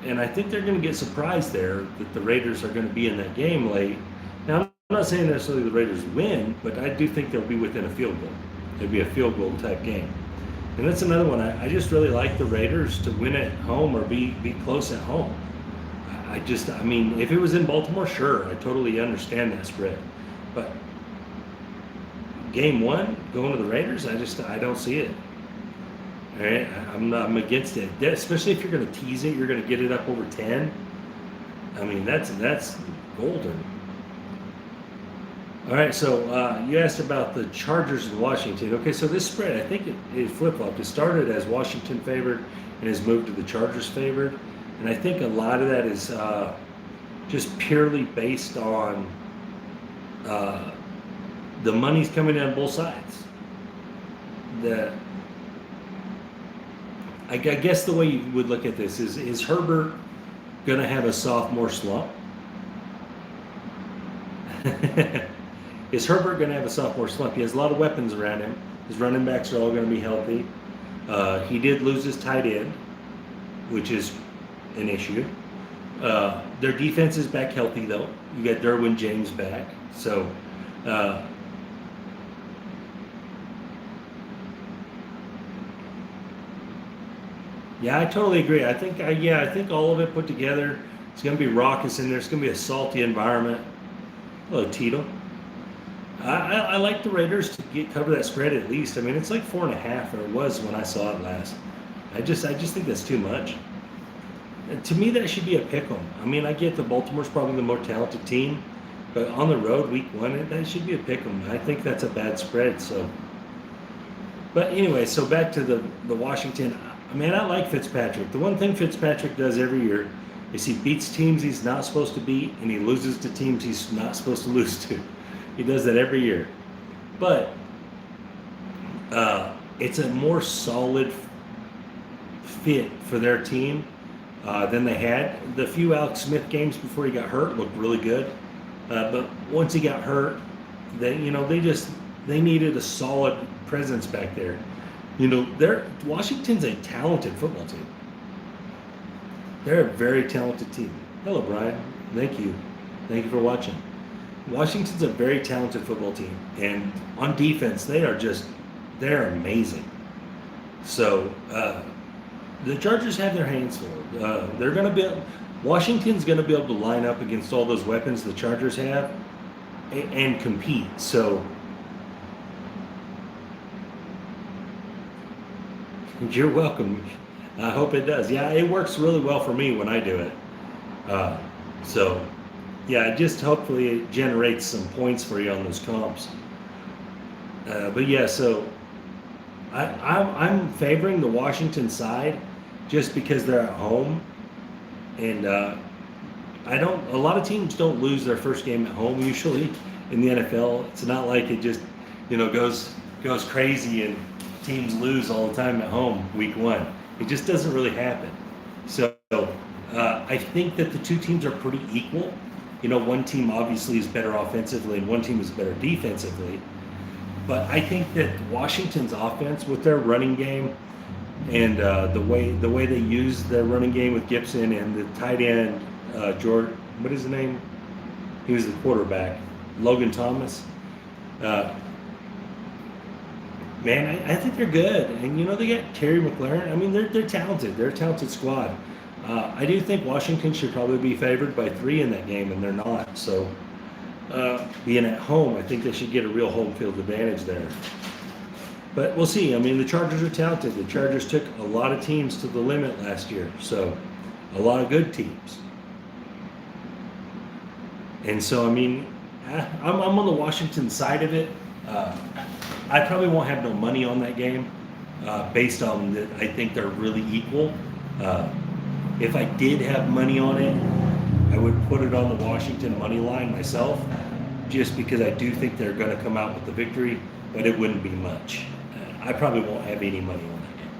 and I think they're going to get surprised there that the Raiders are going to be in that game late. Now, I'm not saying necessarily the Raiders win, but I do think they'll be within a field goal. It'll be a field goal type game. And that's another one. I just really like the Raiders to win at home or be close at home. I mean, if it was in Baltimore, sure, I totally understand that spread. But game 1, going to the Raiders, I don't see it. All right, I'm against it, especially if you're going to tease it, you're going to get it up over 10. I mean, that's golden. All right, so you asked about the Chargers in Washington. Okay, so this spread, I think it flip-flopped. It started as Washington favored and has moved to the Chargers favored. And I think a lot of that is just purely based on the money's coming in on both sides. I guess the way you would look at this is Herbert going to have a sophomore slump? Is Herbert going to have a sophomore slump? He has a lot of weapons around him. His running backs are all going to be healthy. He did lose his tight end, which is an issue. Their defense is back healthy, though. You got Derwin James back. So, yeah, I totally agree. I think all of it put together, it's going to be raucous in there. It's going to be a salty environment. Hello, Tito. I like the Raiders to cover that spread at least. I mean, it's like 4.5, or it was when I saw it last. I just think that's too much. And to me, that should be a pick 'em. I mean, I get that Baltimore's probably the more talented team, but on the road, week 1, that should be a pick 'em. I think that's a bad spread. So, but anyway, so back to the Washington. Man, I like Fitzpatrick. The one thing Fitzpatrick does every year is he beats teams he's not supposed to beat, and he loses to teams he's not supposed to lose to. He does that every year. But it's a more solid fit for their team than they had. The few Alex Smith games before he got hurt looked really good. But once he got hurt, they needed a solid presence back there. Washington's a talented football team. They're a very talented team. Hello, Brian. Thank you for watching. Washington's a very talented football team, and on defense, they're amazing. So the Chargers have their hands full. Washington's going to be able to line up against all those weapons the Chargers have and compete. So you're welcome. I hope it does. Yeah, it works really well for me when I do it. So, yeah, just hopefully it generates some points for you on those comps. But yeah, so I'm favoring the Washington side just because they're at home, and a lot of teams don't lose their first game at home usually in the NFL. It's not like it just goes crazy and teams lose all the time at home week 1. It just doesn't really happen. So I think that the two teams are pretty equal. One team obviously is better offensively and one team is better defensively. But I think that Washington's offense with their running game and the way they use their running game with Gibson and the tight end, George, what is his name? He was the quarterback, Logan Thomas. Man, I think they're good. And, they got Terry McLaurin. I mean, they're talented. They're a talented squad. I do think Washington should probably be favored by 3 in that game, and they're not. So, being at home, I think they should get a real home field advantage there. But we'll see. I mean, the Chargers are talented. The Chargers took a lot of teams to the limit last year. So, a lot of good teams. And so, I mean, I'm on the Washington side of it. I probably won't have no money on that game based on that. I think they're really equal. If I did have money on it, I would put it on the Washington money line myself, just because I do think they're going to come out with the victory, but it wouldn't be much. I probably won't have any money on that game.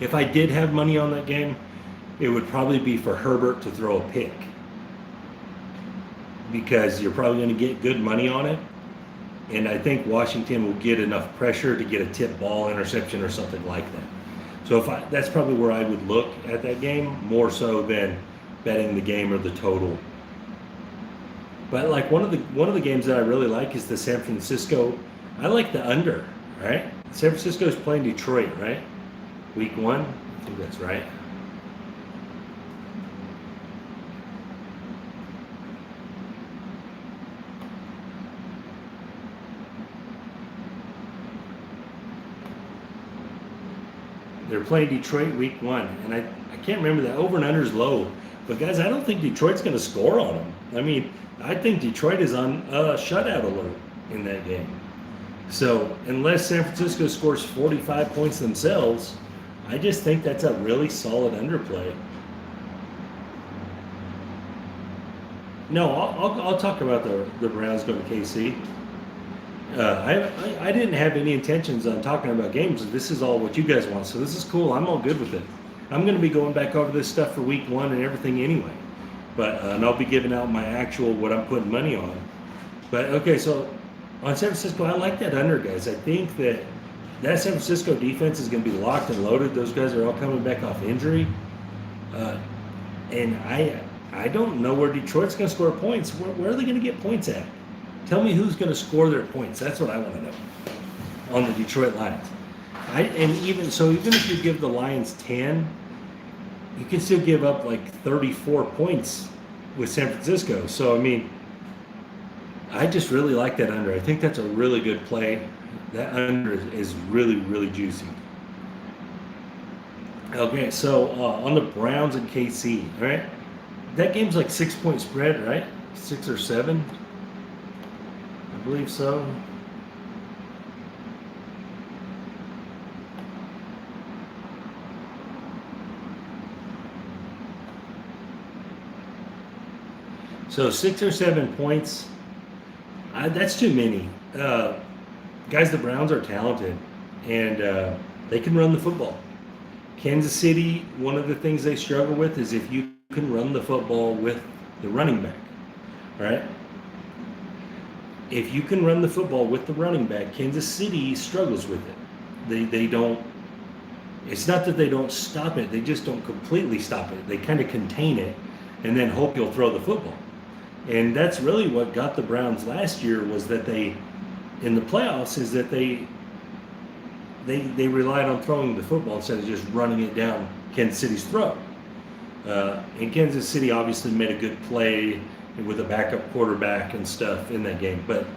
If I did have money on that game, it would probably be for Herbert to throw a pick, because you're probably going to get good money on it. And I think Washington will get enough pressure to get a tip ball interception or something like that. So that's probably where I would look at that game, more so than betting the game or the total. But like one of the games that I really like is the San Francisco. I like the under, right? San Francisco is playing Detroit, right? Week 1, I think that's right. They're playing Detroit week 1, and I can't remember that. Over and under is low. But guys, I don't think Detroit's going to score on them. I mean, I think Detroit is on shutout alert in that game. So unless San Francisco scores 45 points themselves, I just think that's a really solid underplay. No, I'll talk about the Browns going to KC. I didn't have any intentions on talking about games. This is all what you guys want, so this is cool. I'm all good with it. I'm going to be going back over this stuff for week 1 and everything anyway. But and I'll be giving out my actual what I'm putting money on. But okay, so on San Francisco, I like that under, guys. I think that San Francisco defense is going to be locked and loaded. Those guys are all coming back off injury, and I don't know where Detroit's going to score points. Where are they going to get points at? Tell me who's going to score their points. That's what I want to know on the Detroit Lions. Even if you give the Lions 10, you can still give up like 34 points with San Francisco. So, I mean, I just really like that under. I think that's a really good play. That under is really, really juicy. Okay, so on the Browns and KC, all right? That game's like 6-point spread, right? 6 or 7? I believe so. So 6 or 7 points, that's too many. Guys, the Browns are talented, and they can run the football. Kansas City, one of the things they struggle with is if you can run the football with the running back, right? If you can run the football with the running back, Kansas City struggles with it. They don't, it's not that they don't stop it, they just don't completely stop it. They kind of contain it and then hope you'll throw the football. And that's really what got the Browns last year, was that they, in the playoffs, is that they relied on throwing the football instead of just running it down Kansas City's throat. And Kansas City obviously made a good play with a backup quarterback and stuff in that game. But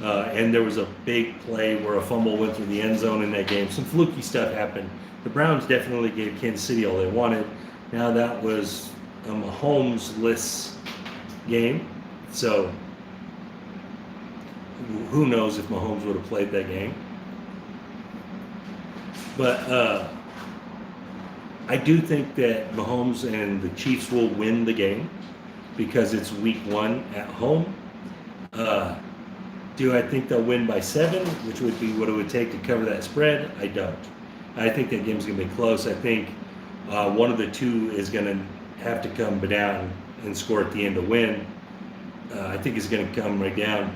and there was a big play where a fumble went through the end zone in that game. Some fluky stuff happened. The Browns definitely gave Kansas City all they wanted. Now that was a Mahomes-less game. So who knows if Mahomes would have played that game. But I do think that Mahomes and the Chiefs will win the game because it's week 1 at home. Do I think they'll win by 7, which would be what it would take to cover that spread? I don't. I think that game's going to be close. I think one of the two is going to have to come down and score at the end to win. I think it's going to come right down.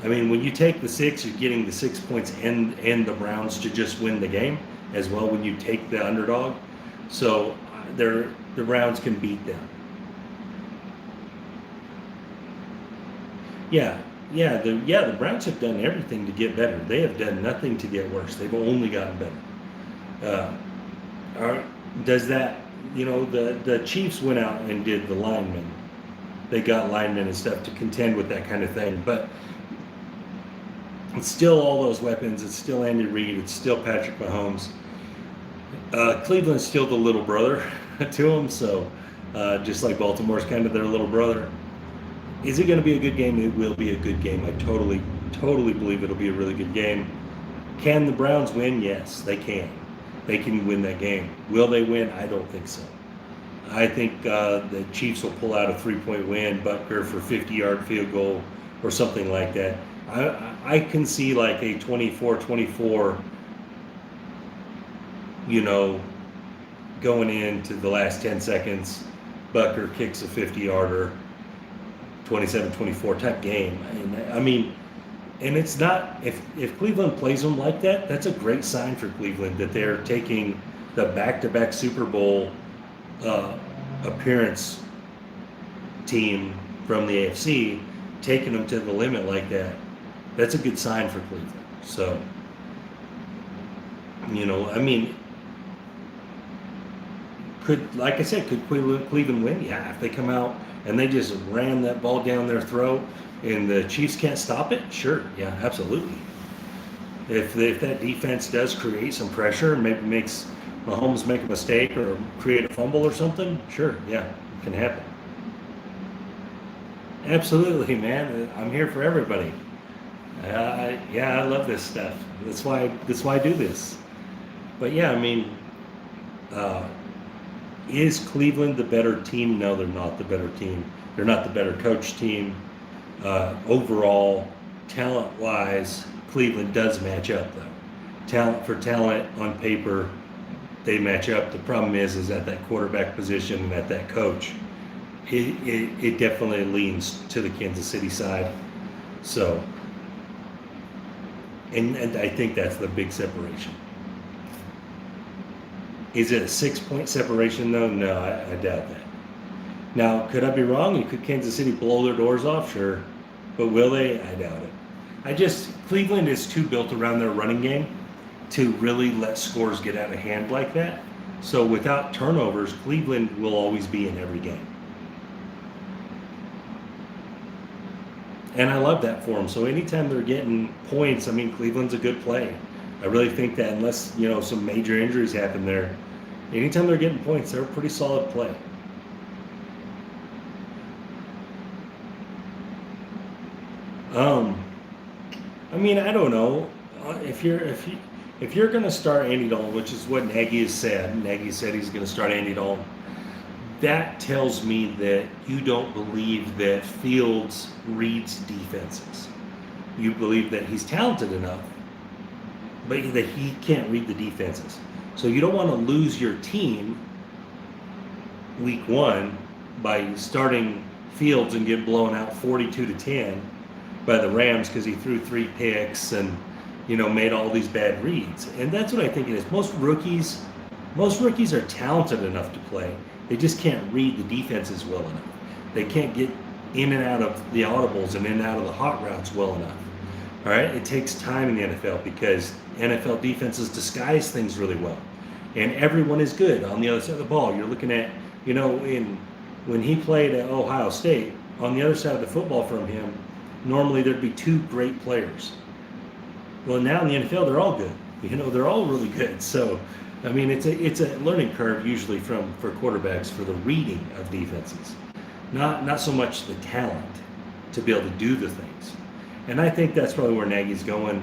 I mean, when you take the 6, you're getting the 6 points and the Browns to just win the game as well when you take the underdog. So the Browns can beat them. The Browns have done everything to get better. They have done nothing to get worse. They've only gotten better. Does that, the Chiefs went out and did the linemen. They got linemen and stuff to contend with that kind of thing. But it's still all those weapons. It's still Andy Reid. It's still Patrick Mahomes. Cleveland's still the little brother to them. So just like Baltimore's kind of their little brother. Is it going to be a good game? It will be a good game. I totally believe it'll be a really good game. Can the Browns win? Yes, they can. They can win that game. Will they win? I don't think so. I think the Chiefs will pull out a 3-point win, Butker for 50-yard field goal or something like that. I can see like a 24-24, going into the last 10 seconds, Butker kicks a 50-yarder, 27-24 type game. And it's not, if Cleveland plays them like that, that's a great sign for Cleveland that they're taking the back-to-back Super Bowl appearance team from the AFC, taking them to the limit like that. That's a good sign for Cleveland. So, like I said, could Cleveland win? Yeah, if they come out and they just ram that ball down their throat and the Chiefs can't stop it, sure, yeah, absolutely. If that defense does create some pressure and maybe makes Mahomes make a mistake or create a fumble or something, sure, yeah, it can happen. Absolutely, man. I'm here for everybody. I love this stuff. That's why I do this. But yeah, is Cleveland the better team? No, they're not the better team. They're not the better coach team. Overall, talent-wise, Cleveland does match up, though. Talent for talent on paper, they match up. The problem is at that quarterback position and at that coach, it definitely leans to the Kansas City side. So, and I think that's the big separation. Is it a 6-point separation, though? No, I doubt that. Now, could I be wrong? Could Kansas City blow their doors off? Sure. But will they? I doubt it. Cleveland is too built around their running game to really let scores get out of hand like that. So without turnovers, Cleveland will always be in every game. And I love that for them. So anytime they're getting points, Cleveland's a good play. I really think that unless, some major injuries happen there, anytime they're getting points, they're a pretty solid play. I don't know. If you're going to start Andy Dalton, which is what Nagy has said. Nagy said he's going to start Andy Dalton. That tells me that you don't believe that Fields reads defenses. You believe that he's talented enough, but that he can't read the defenses. So you don't want to lose your team week one by starting Fields and get blown out 42-10 by the Rams because he threw 3 picks and made all these bad reads. And that's what I think it is. Most rookies are talented enough to play. They just can't read the defenses well enough. They can't get in and out of the audibles and in and out of the hot routes well enough. All right, it takes time in the NFL because NFL defenses disguise things really well, and everyone is good on the other side of the ball. You're looking at, when he played at Ohio State, on the other side of the football from him, normally there'd be 2 great players. Well, now in the NFL, they're all good. They're all really good. So, it's a learning curve usually for quarterbacks for the reading of defenses, not so much the talent to be able to do the things. And I think that's probably where Nagy's going.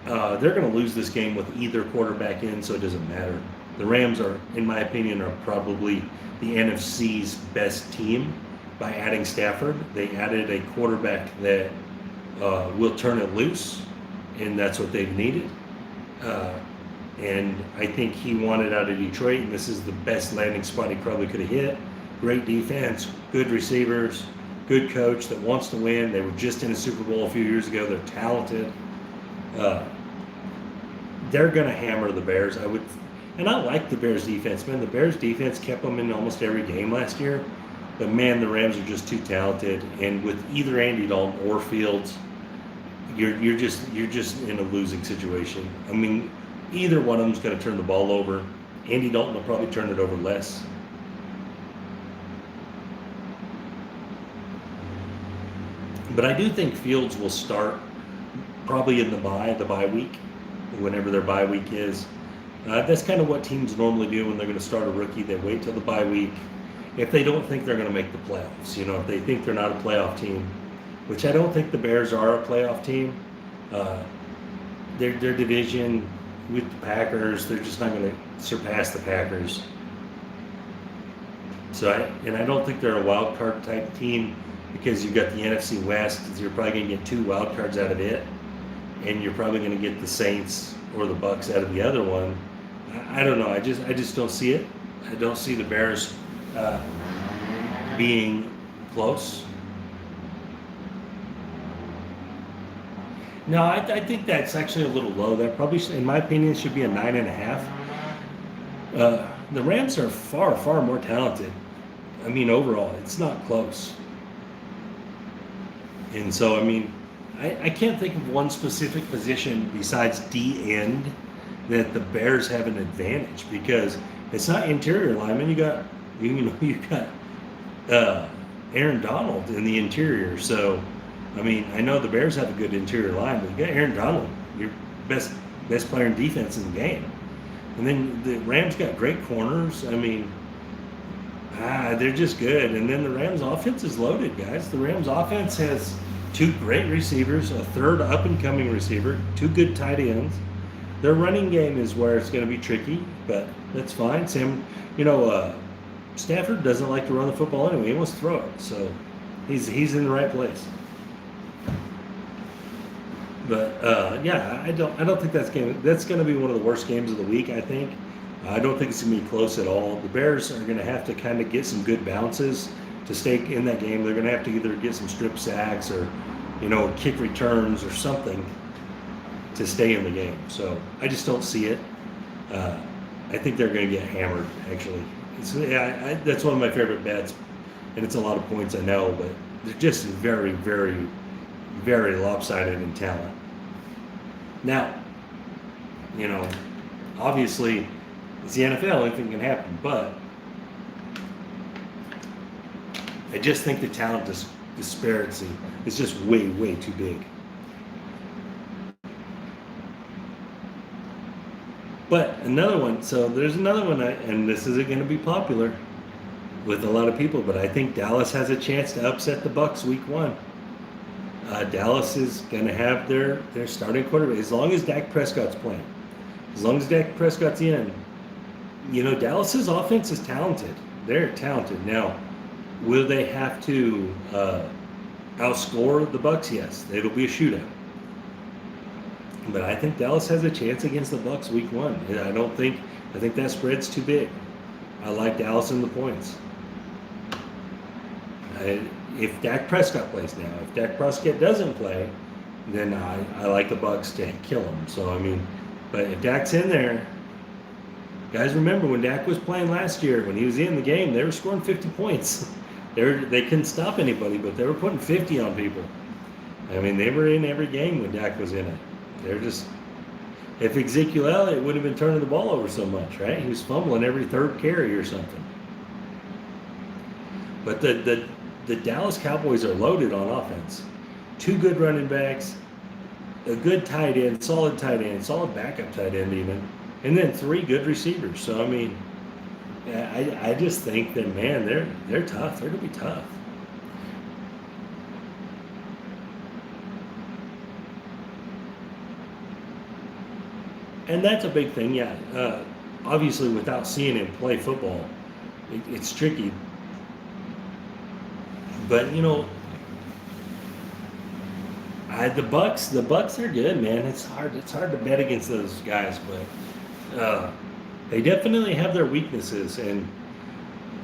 They're going to lose this game with either quarterback in, so it doesn't matter. The Rams are, in my opinion, are probably the NFC's best team by adding Stafford. They added a quarterback that will turn it loose, and that's what they've needed. And I think he wanted out of Detroit, and this is the best landing spot he probably could have hit. Great defense, good receivers, good coach that wants to win. They were just in a Super Bowl a few years ago. They're talented. They're going to hammer the Bears. And I like the Bears defense, man. The Bears defense kept them in almost every game last year. But man, the Rams are just too talented. And with either Andy Dalton or Fields, you're just in a losing situation. Either one of them's going to turn the ball over. Andy Dalton will probably turn it over less. But I do think Fields will start probably in the bye week, whenever their bye week is. That's kind of what teams normally do when they're going to start a rookie. They wait till the bye week. If they don't think they're going to make the playoffs, if they think they're not a playoff team, which I don't think the Bears are a playoff team. Their division with the Packers, they're just not going to surpass the Packers. So I don't think they're a wild card type team because you've got the NFC West. You're probably going to get 2 wild cards out of it, and you're probably going to get the Saints or the Bucks out of the other one. I don't know. I just don't see it. I don't see the Bears being close. No, I think that's actually a little low. That probably, in my opinion, should be a 9.5. The Rams are far, far more talented. I mean, overall, it's not close. And so, I mean, I can't think of one specific position besides D end that the Bears have an advantage, because it's not interior lineman. You got Aaron Donald in the interior. So, I mean, I know the Bears have a good interior line, but you got Aaron Donald, your best player in defense in the game. And then the Rams got great corners. I mean, they're just good. And then the Rams offense is loaded, guys. The Rams offense has 2 great receivers, a 3rd up-and-coming receiver, 2 good tight ends. Their running game is where it's going to be tricky, but that's fine. Stafford doesn't like to run the football anyway. He wants to throw it, so he's in the right place. But I don't think that's going to be one of the worst games of the week. I think I don't think it's going to be close at all. The Bears are going to have to kind of get some good bounces to stay in that game. They're going to have to either get some strip sacks or kick returns or something to stay in the game. So I just don't see it. I think they're going to get hammered. Actually, that's one of my favorite bets, and it's a lot of points, I know, but they're just very, very, very lopsided in talent. Now, obviously, it's the NFL, anything can happen, but I just think the talent disparity is just way, way too big. But another one, so there's another one, and this isn't going to be popular with a lot of people, but I think Dallas has a chance to upset the Bucs week 1. Dallas is going to have their starting quarterback, as long as Dak Prescott's playing. As long as Dak Prescott's in, Dallas's offense is talented. They're talented. Now, will they have to outscore the Bucs? Yes, it'll be a shootout. But I think Dallas has a chance against the Bucs week 1. I think that spread's too big. I like Dallas in the points. If Dak Prescott plays now, if Dak Prescott doesn't play, then I like the Bucs to kill him. So, I mean, but if Dak's in there, guys, remember when Dak was playing last year, when he was in the game, they were scoring 50 points. They couldn't stop anybody, but they were putting 50 on people. I mean, they were in every game when Dak was in it. They're just, if Ezekiel Elliott would have been turning the ball over so much, right? He was fumbling every 3rd carry or something. But the Dallas Cowboys are loaded on offense. 2 good running backs, a good tight end, solid backup tight end even, and then 3 good receivers. So, I mean, I just think that, man, they're tough. They're going to be tough. And that's a big thing, yeah. Obviously, without seeing him play football, it's tricky. But the Bucs are good, man. It's hard to bet against those guys, but they definitely have their weaknesses, and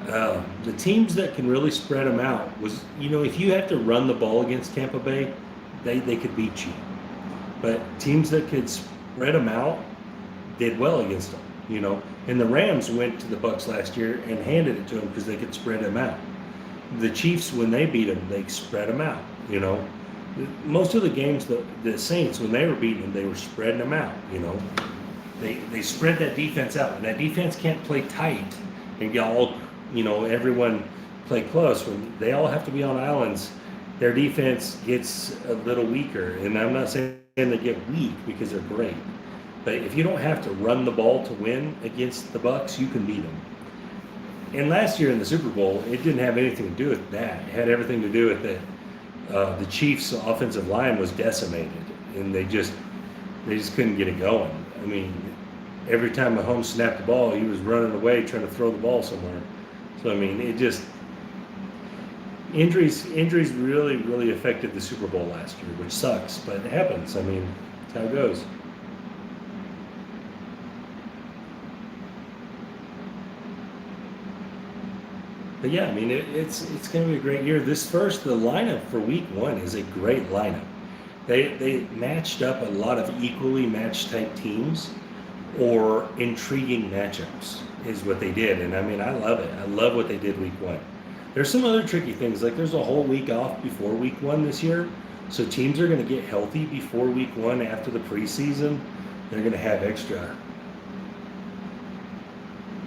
the teams that can really spread them out if you have to run the ball against Tampa Bay, they could beat you. But teams that could spread them out did well against them, And the Rams went to the Bucs last year and handed it to them because they could spread them out. The Chiefs, when they beat them, they spread them out, Most of the games, the Saints, when they were beating them, they were spreading them out, They spread that defense out. And that defense can't play tight and everyone play close. When they all have to be on islands, their defense gets a little weaker. And I'm not saying they get weak because they're great. But if you don't have to run the ball to win against the Bucs, you can beat them. And last year in the Super Bowl, it didn't have anything to do with that. It had everything to do with that the Chiefs' offensive line was decimated, and they just couldn't get it going. I mean, every time Mahomes snapped the ball, he was running away trying to throw the ball somewhere. So I mean, it just injuries really really affected the Super Bowl last year, which sucks, but it happens. I mean, that's how it goes. But yeah, I mean, it's going to be a great year. The lineup for Week One is a great lineup. They matched up a lot of equally matched type teams, or intriguing matchups is what they did. And I mean, I love it. I love what they did Week One. There's some other tricky things, like there's a whole week off before Week One this year, so teams are going to get healthy before Week One after the preseason. They're going to have extra.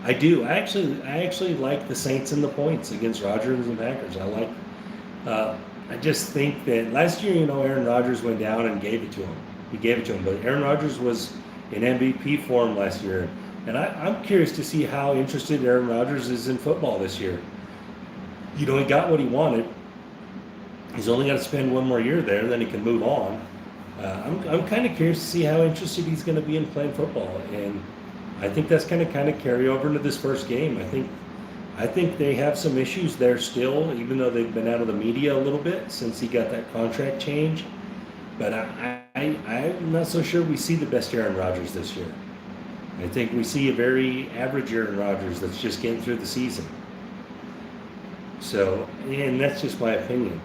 I do. I actually like the Saints and the points against Rodgers and Packers. I just think that last year, Aaron Rodgers went down and gave it to him. He gave it to him, but Aaron Rodgers was in MVP form last year, and I'm curious to see how interested Aaron Rodgers is in football this year. He got what he wanted. He's only got to spend one more year there, then he can move on. I'm kind of curious to see how interested he's going to be in playing football, and I think that's going to kind of carry over into this first game. I think they have some issues there still, even though they've been out of the media a little bit since he got that contract change. But I'm not so sure we see the best Aaron Rodgers this year. I think we see a very average Aaron Rodgers that's just getting through the season. So, and that's just my opinion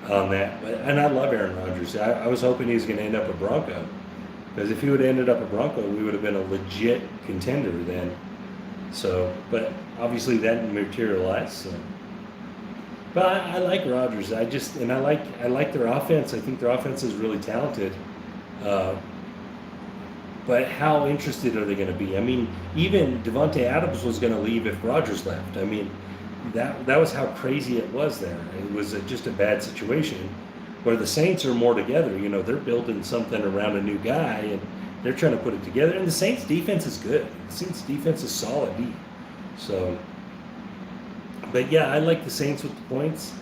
on that. And I love Aaron Rodgers. I was hoping he was going to end up a Bronco. Because if he would have ended up a Bronco, we would have been a legit contender then. So, but obviously that didn't materialize. So. But I like Rodgers. I like their offense. I think their offense is really talented. But how interested are they going to be? I mean, even Devontae Adams was going to leave if Rodgers left. I mean, that was how crazy it was there. It was just a bad situation. Where the Saints are more together, they're building something around a new guy and they're trying to put it together. And the Saints defense is good. The Saints defense is solid. So, but yeah, I like the Saints with the points.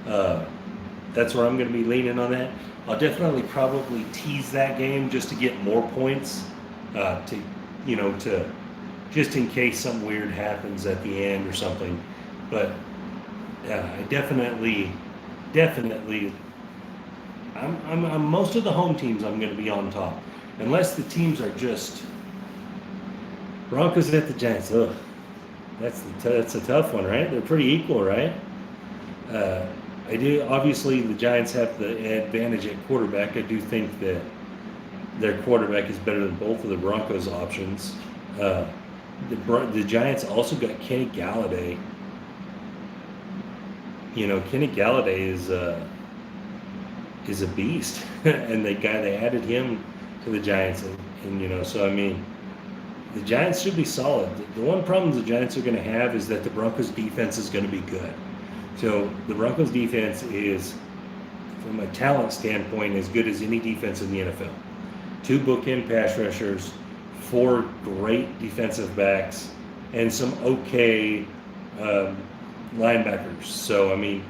That's where I'm going to be leaning on that. I'll definitely probably tease that game just to get more points, to just in case something weird happens at the end or something. But I definitely. I'm most of the home teams I'm going to be on top, unless the teams are just Broncos at the Giants. Ugh, that's a tough one, right? They're pretty equal, right? I do. Obviously, the Giants have the advantage at quarterback. I do think that their quarterback is better than both of the Broncos' options. The Giants also got Kenny Galladay. Kenny Galladay is a beast, and they added him to the Giants, and so I mean, the Giants should be solid. The one problem the Giants are going to have is that the Broncos defense is going to be good. So the Broncos defense is, from a talent standpoint, as good as any defense in the NFL. 2 bookend pass rushers, 4 great defensive backs, and some okay linebackers. So I mean,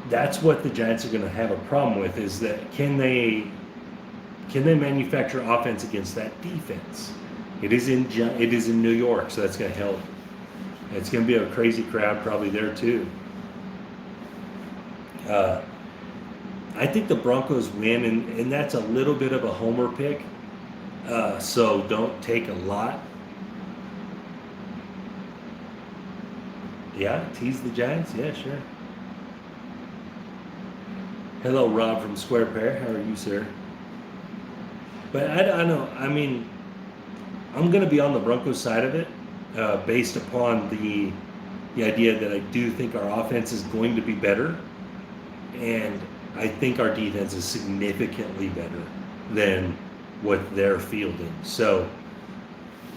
that's what the Giants are going to have a problem with, is that can they manufacture offense against that defense? It is in New York, so that's going to help. It's going to be a crazy crowd probably there too. I think the Broncos win, and that's a little bit of a homer pick, so don't take a lot. Yeah, tease the Giants? Yeah, sure. Hello, Rob from Square Pair. How are you, sir? But I know. I mean, I'm going to be on the Broncos side of it, based upon the idea that I do think our offense is going to be better, and I think our defense is significantly better than what they're fielding. So,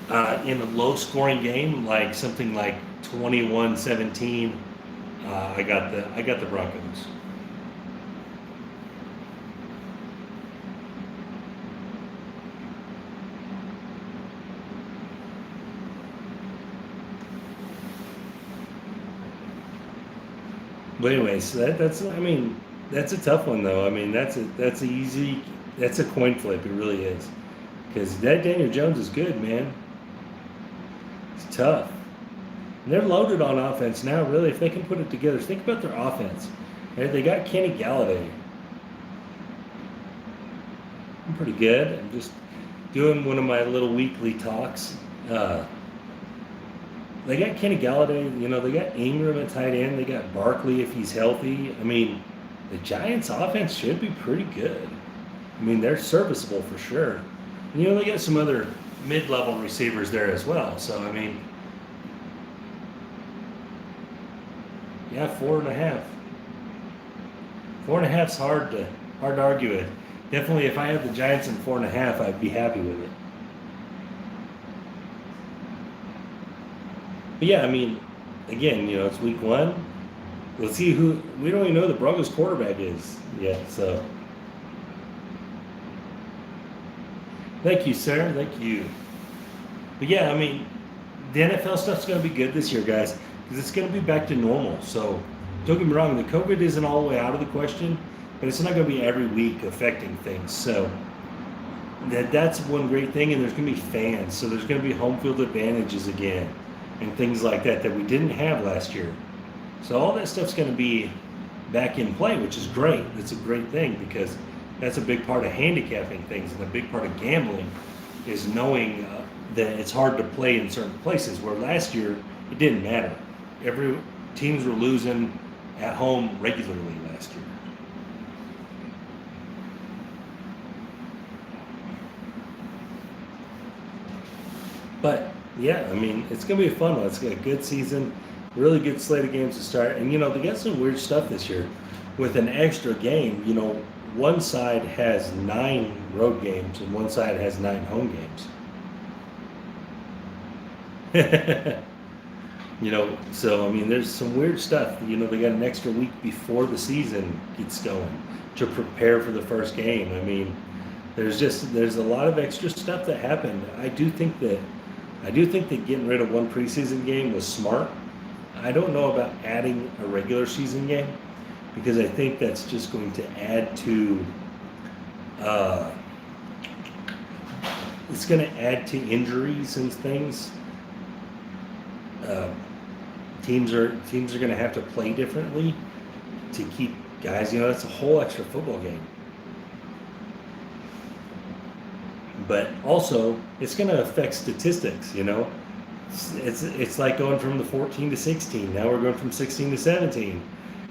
in a low-scoring game, like something like 21-17, I got the Broncos. But anyways, that's a tough one though. I mean, that's a coin flip. It really is, because that Daniel Jones is good, man. It's tough. And they're loaded on offense now, really. If they can put it together, think about their offense. And they got Kenny Galladay. I'm pretty good. I'm just doing one of my little weekly talks. They got Kenny Galladay. They got Ingram at tight end. They got Barkley if he's healthy. I mean, the Giants' offense should be pretty good. I mean, they're serviceable for sure. And, they got some other mid-level receivers there as well. So, I mean, yeah, 4.5. 4.5's hard to argue with. Definitely, if I had the Giants in 4.5, I'd be happy with it. But yeah, I mean, again, it's week 1. Let's see who. We don't even know who the Broncos quarterback is yet. So, thank you, sir. Thank you. But yeah, I mean, the NFL stuff's going to be good this year, guys, because it's going to be back to normal. So, don't get me wrong, the COVID isn't all the way out of the question, but it's not going to be every week affecting things. So, that's one great thing, and there's going to be fans. So, there's going to be home field advantages again and things like that we didn't have last year. So, all that stuff's going to be back in play, which is great. That's a great thing because that's a big part of handicapping things, and a big part of gambling is knowing that it's hard to play in certain places, where last year it didn't matter. Teams were losing at home regularly last year. But yeah, I mean, it's going to be a fun one. It's got a good season, really good slate of games to start. And, they got some weird stuff this year with an extra game. One side has 9 road games and one side has 9 home games. So, I mean, there's some weird stuff. They got an extra week before the season gets going to prepare for the first game. I mean, there's a lot of extra stuff that happened. I do think that getting rid of one preseason game was smart. I don't know about adding a regular season game because I think that's just going to add to it's going to add to injuries and things. Teams are going to have to play differently to keep guys. That's a whole extra football game. But also, it's going to affect statistics. It's like going from the 14 to 16. Now we're going from 16 to 17.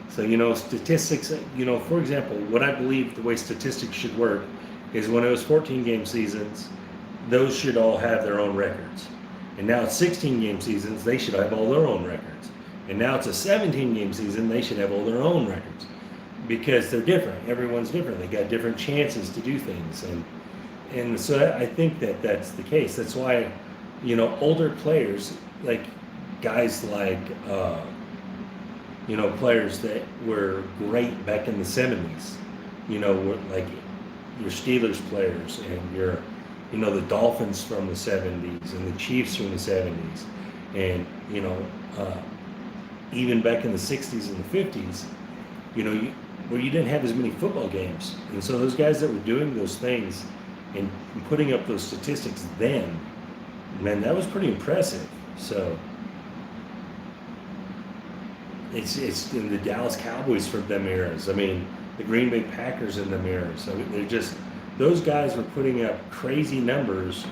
So statistics. For example, what I believe the way statistics should work is when it was 14 game seasons, those should all have their own records. And now it's 16 game seasons, they should have all their own records. And now it's a 17 game season, they should have all their own records. Because they're different. Everyone's different. They got different chances to do things. And so I think that that's the case. That's why, older players, like guys like, players that were great back in the 70s, like your Steelers players and your the Dolphins from the 70s and the Chiefs from the 70s and, even back in the 60s and the 50s, where you didn't have as many football games. And so those guys that were doing those things and putting up those statistics then, man, that was pretty impressive. So it's in the Dallas Cowboys from them eras. I mean, the Green Bay Packers in them eras. I mean, those guys were putting up crazy numbers,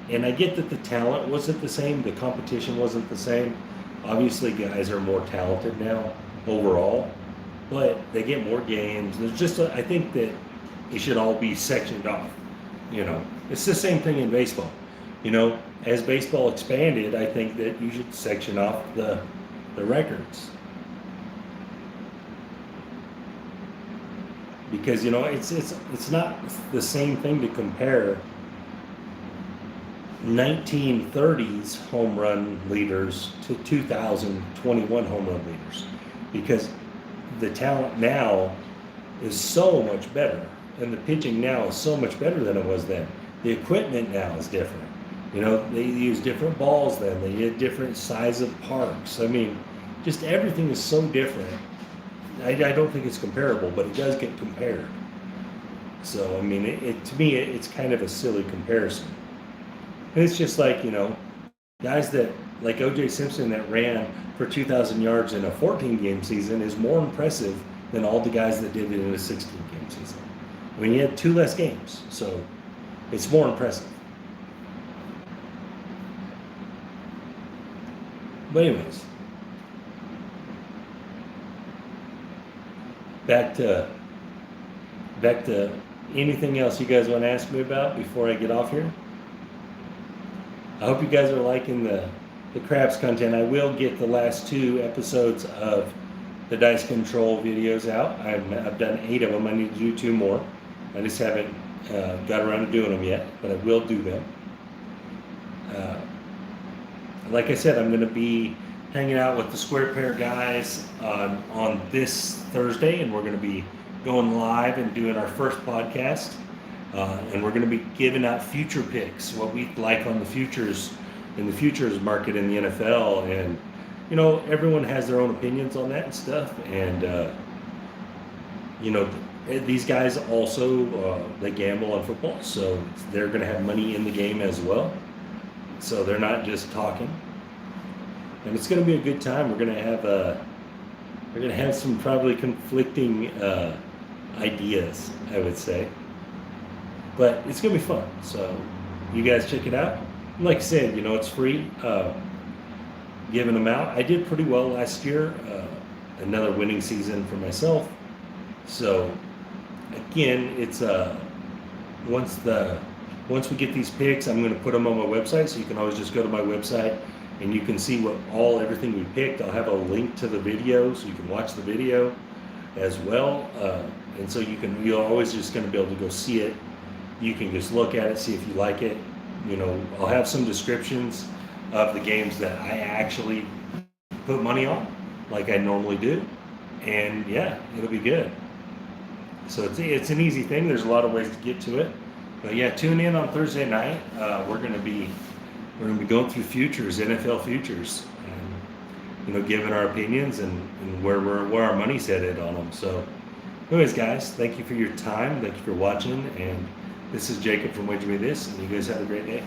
and I get that the talent wasn't the same, the competition wasn't the same. Obviously, guys are more talented now overall, but they get more games. I think that it should all be sectioned off. It's the same thing in baseball. As baseball expanded, I think that you should section off the records. Because it's not the same thing to compare 1930s home run leaders to 2021 home run leaders, because the talent now is so much better, and the pitching now is so much better than it was then. The equipment now is different. They use different balls then. They get different size of parks. I mean, just everything is so different. I don't think it's comparable, but it does get compared. So, I mean, to me, it's kind of a silly comparison. And it's just like, Guys that, like O.J. Simpson, that ran for 2,000 yards in a 14-game season is more impressive than all the guys that did it in a 16-game season. I mean, he had 2 less games, so it's more impressive. But anyways, back to anything else you guys want to ask me about before I get off here. I hope you guys are liking the craps content. I will get the last 2 episodes of the dice control videos out. I've done 8 of them. I need to do 2 more. I just haven't got around to doing them yet, but I will do them. Like I said, I'm going to be hanging out with the Square Pair guys on this Thursday, and we're going to be going live and doing our first podcast. And we're going to be giving out future picks, what we like on the futures, in the futures market in the NFL. And, you know, everyone has their own opinions on that and stuff. And, you know, these guys also, they gamble on football. So they're going to have money in the game as well. So they're not just talking. And it's going to be a good time. We're going to have some probably conflicting ideas, I would say. But it's going to be fun, so you guys check it out. And like I said, you know, it's free, giving them out. I did pretty well last year, another winning season for myself. So, again, it's once we get these picks, I'm going to put them on my website, so you can always just go to my website and you can see everything we picked. I'll have a link to the video, so you can watch the video as well. And so you're always just going to be able to go see it. You can just look at it, see if you like it. You know, I'll have some descriptions of the games that I actually put money on, like I normally do. And yeah, it'll be good. So it's an easy thing. There's a lot of ways to get to it. But yeah, tune in on Thursday night. We're gonna be going through futures, NFL futures, and you know, giving our opinions and where our money's headed on them. So, anyways, guys, thank you for your time. Thank you for watching. And this is Jacob from Wager Me This, and you guys have a great day.